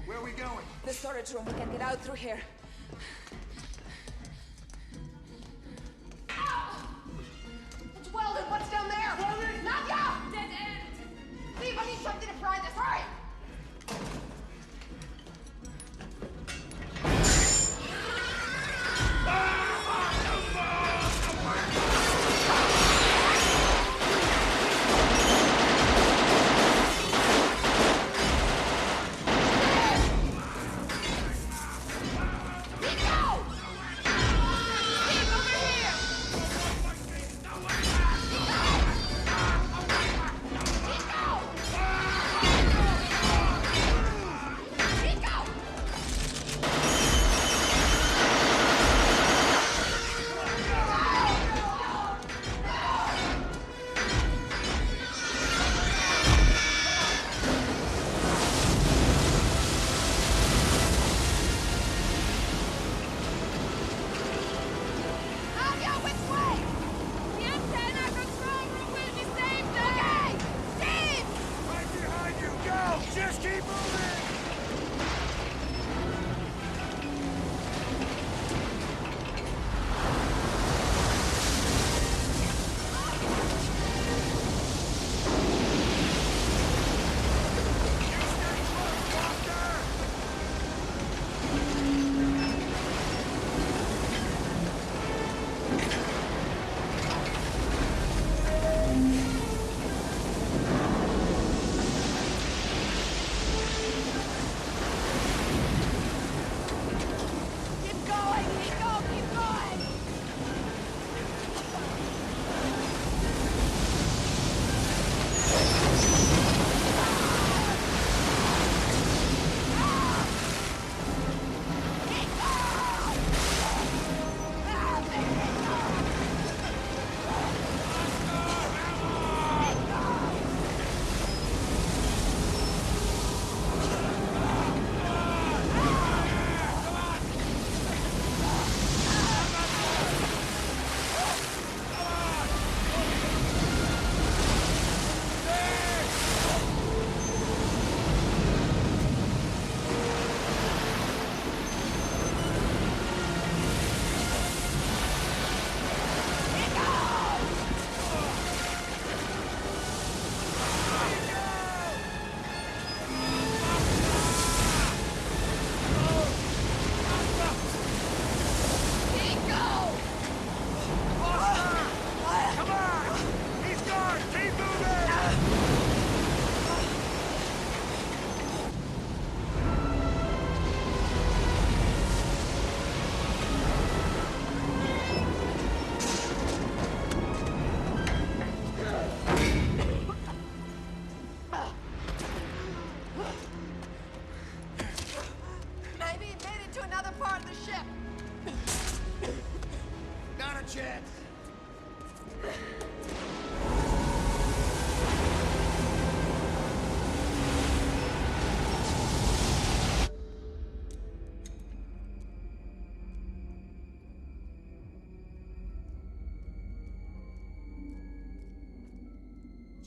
Where are we going? The storage room. We can get out through here. It's Welded! What's down there? Nadia!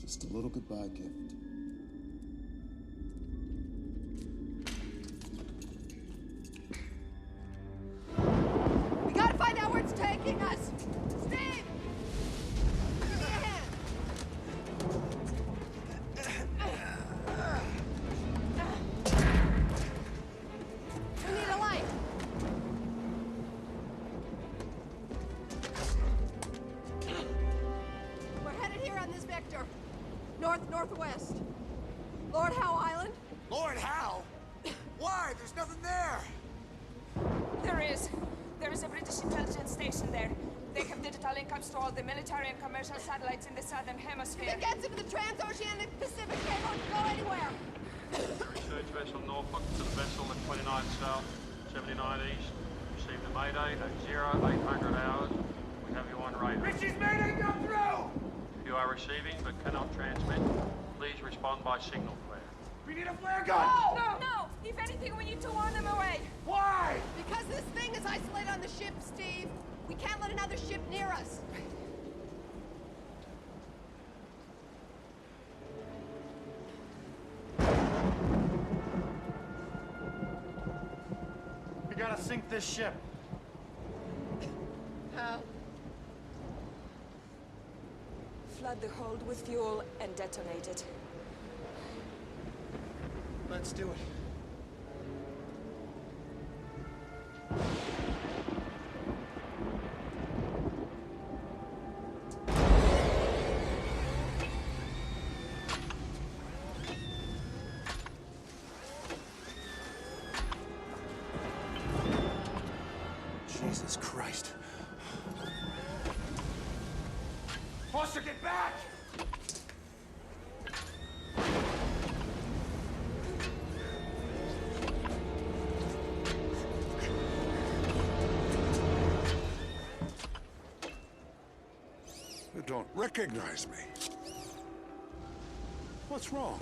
Just a little goodbye gift. We gotta find out where it's taking us! Steve! Give me a hand! We need a light! We're headed here on this vector. North-northwest. Lord Howe Island? Lord Howe? Why? There's nothing there! There is. There is a British intelligence station there. They have digital linkups to all the military and commercial satellites in the southern hemisphere. It gets into the Transoceanic Pacific. They won't go anywhere. Research vessel Norfolk to the vessel at 29 south, 79 east. Received a mayday at 0800 hours. We have you on radar. Richie's mayday, go through! If you are receiving but cannot transmit, please respond by signal flare. We need a flare gun! No! If anything, we need to warn them away. Why? Because this thing is isolated on the ship, Steve. We can't let another ship near us. We gotta sink this ship. How? Flood the hold with fuel and detonate it. Let's do it. Jesus Christ. Foster, get back! You don't recognize me. What's wrong?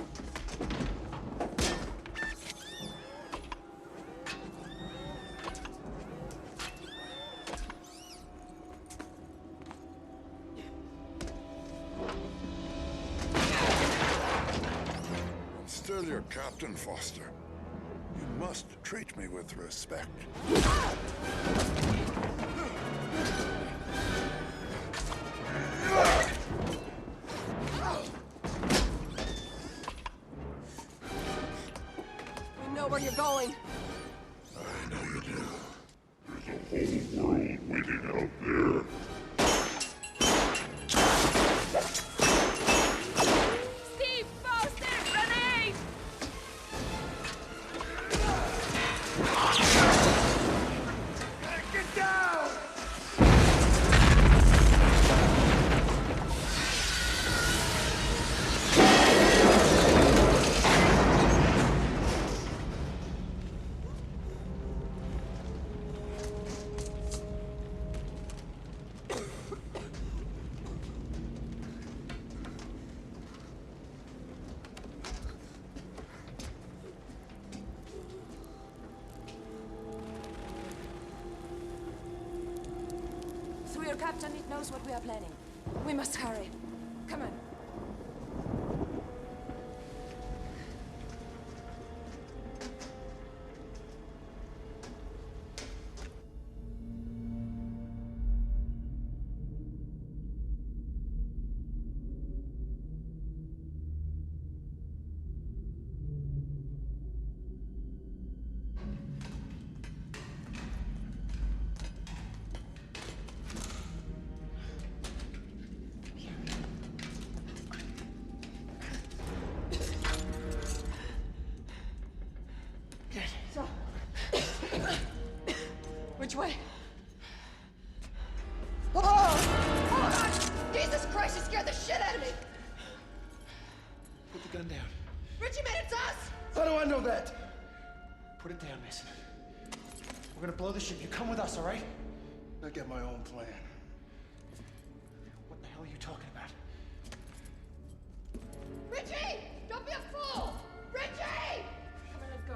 I'm still your captain, Foster. You must treat me with respect. We know where you're going. I know you do. There's a whole world waiting out there. Steve! Foster! Grenade! Get down! Through your captain, it knows what we are planning. We must hurry. Come on. So... Which way? Oh! Oh! Jesus Christ, you scared the shit out of me! Put the gun down. Richie, man, it's us! How do I know that? Put it down, Mason. We're gonna blow the ship. You come with us, all right? I got my own plan. What the hell are you talking about? Richie! Don't be a fool! Richie! Come on, let's go.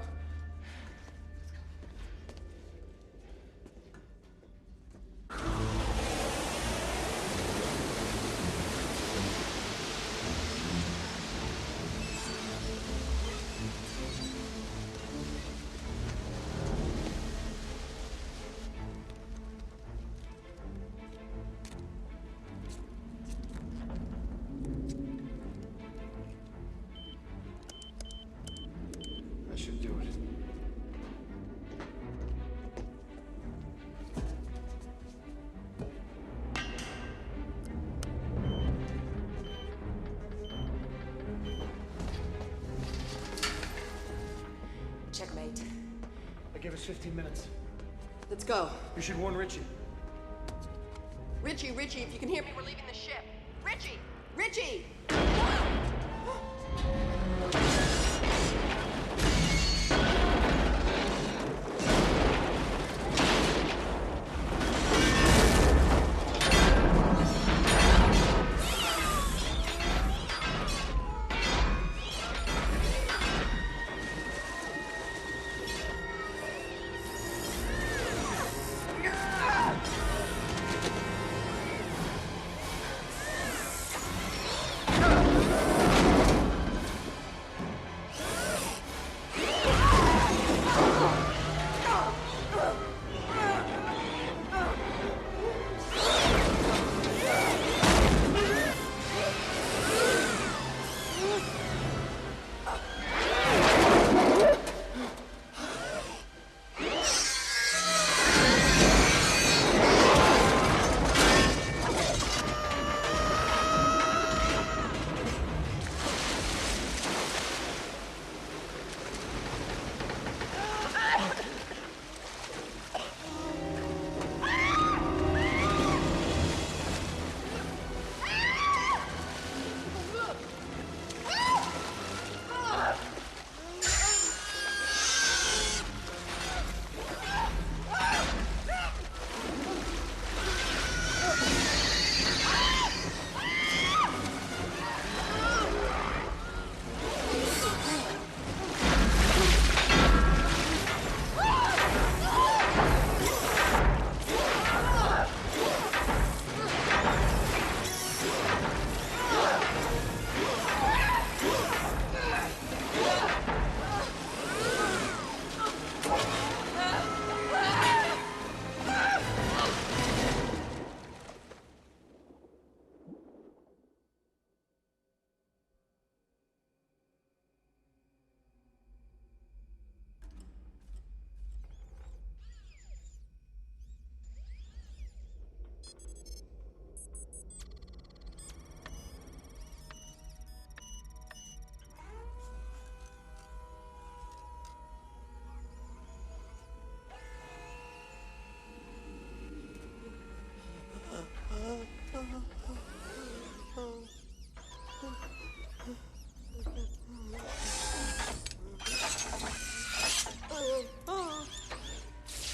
Checkmate. I give us 15 minutes. Let's go. You should warn Richie. Richie, if you can hear me, we're leaving the ship. Richie!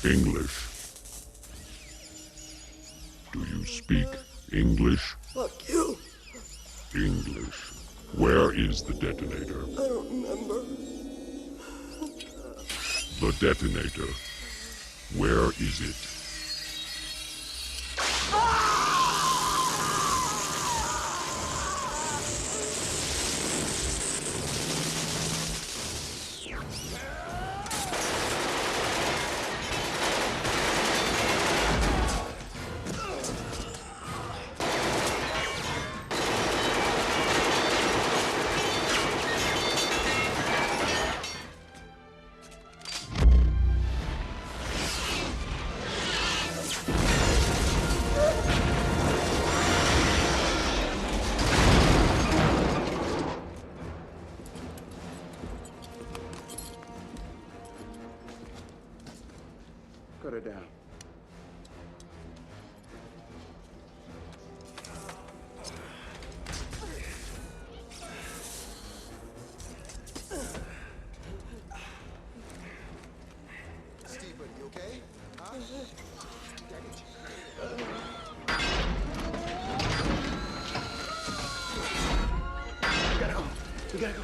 English. Do you speak English? Fuck you. English. Where is the detonator? I don't remember. The detonator. Where is it? Put her down. Steve, buddy, you okay? Huh? We gotta go. We gotta go.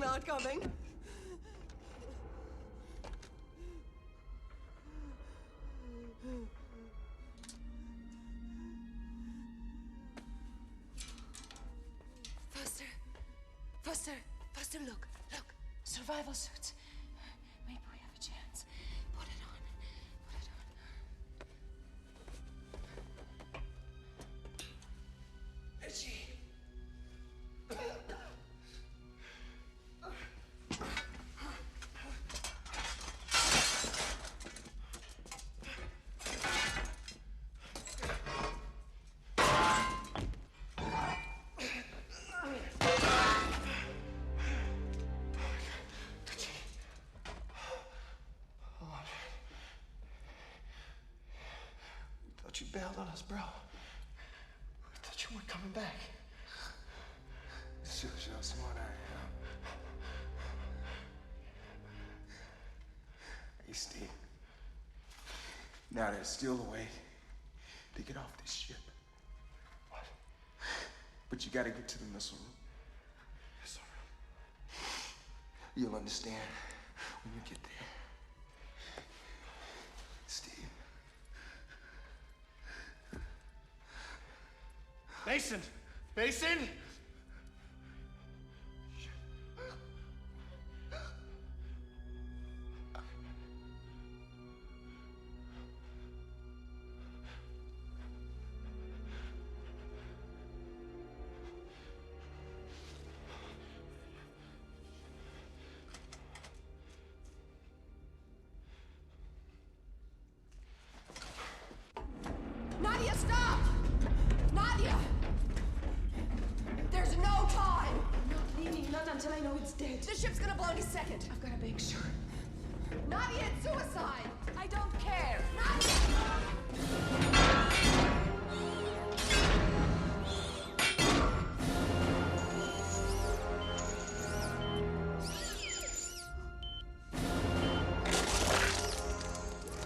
not coming. Foster, look. Survival suits. Maybe we have a chance. Put it on. Reggie! You bailed on us, bro. I thought you weren't coming back. This shows you how smart I am. Hey, Steve. Now there's still a way to get off this ship. What? But you gotta get to the missile room. Missile room? You'll understand when you get there. Steve. Mason! Mason! Nadia, stop! Nadia! There's no time! I'm not leaving, not until I know it's dead. The ship's gonna blow any second. I've gotta make sure. Nadia, it's suicide! I don't care.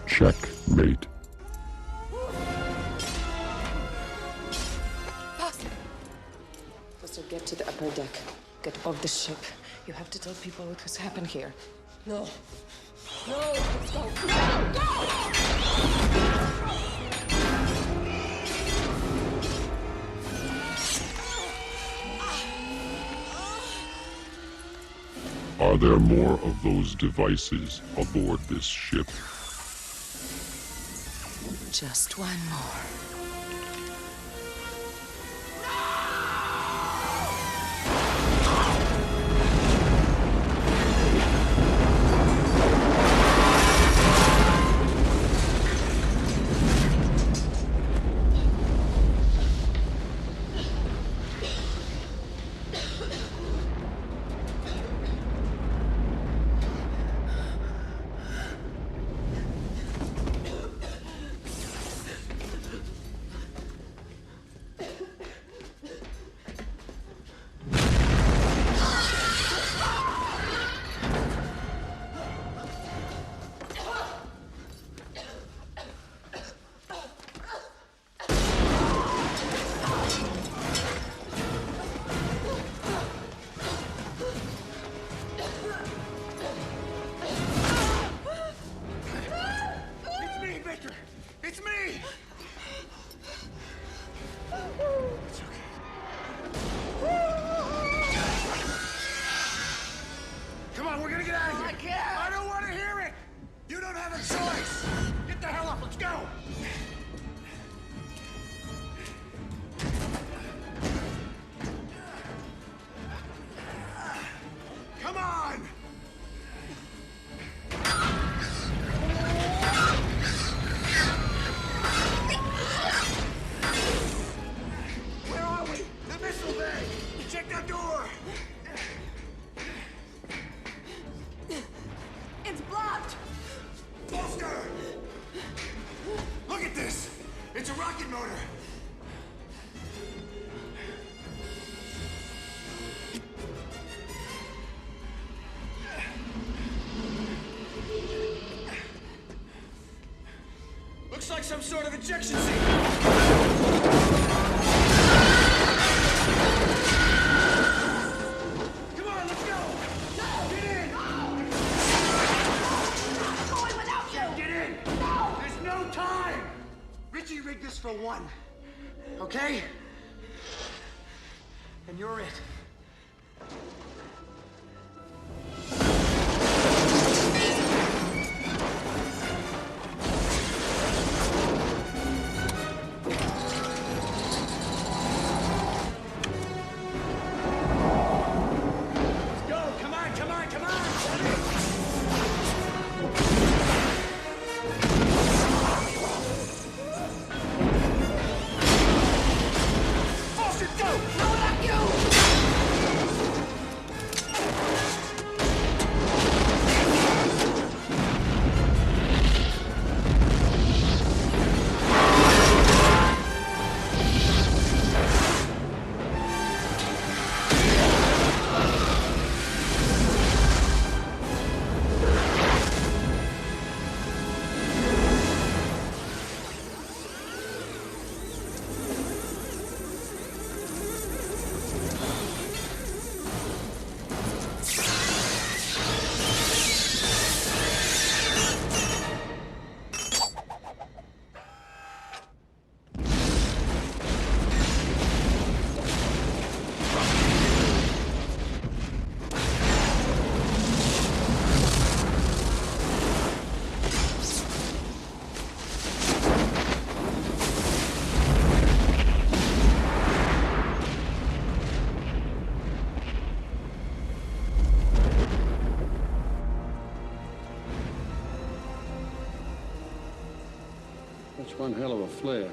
Checkmate. Foster, get to the upper deck. Get off the ship. You have to tell people what has happened here. No. No, let's go. Go! Are there more of those devices aboard this ship? Just one more. Looks like some sort of ejection seat. Come on, let's go! okay? And you're it. That's one hell of a flare.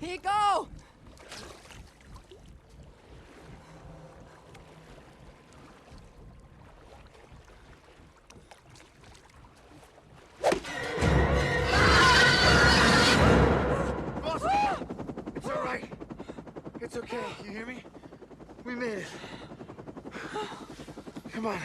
Here you go! It's all right. It's okay. You hear me? We made it. Come on.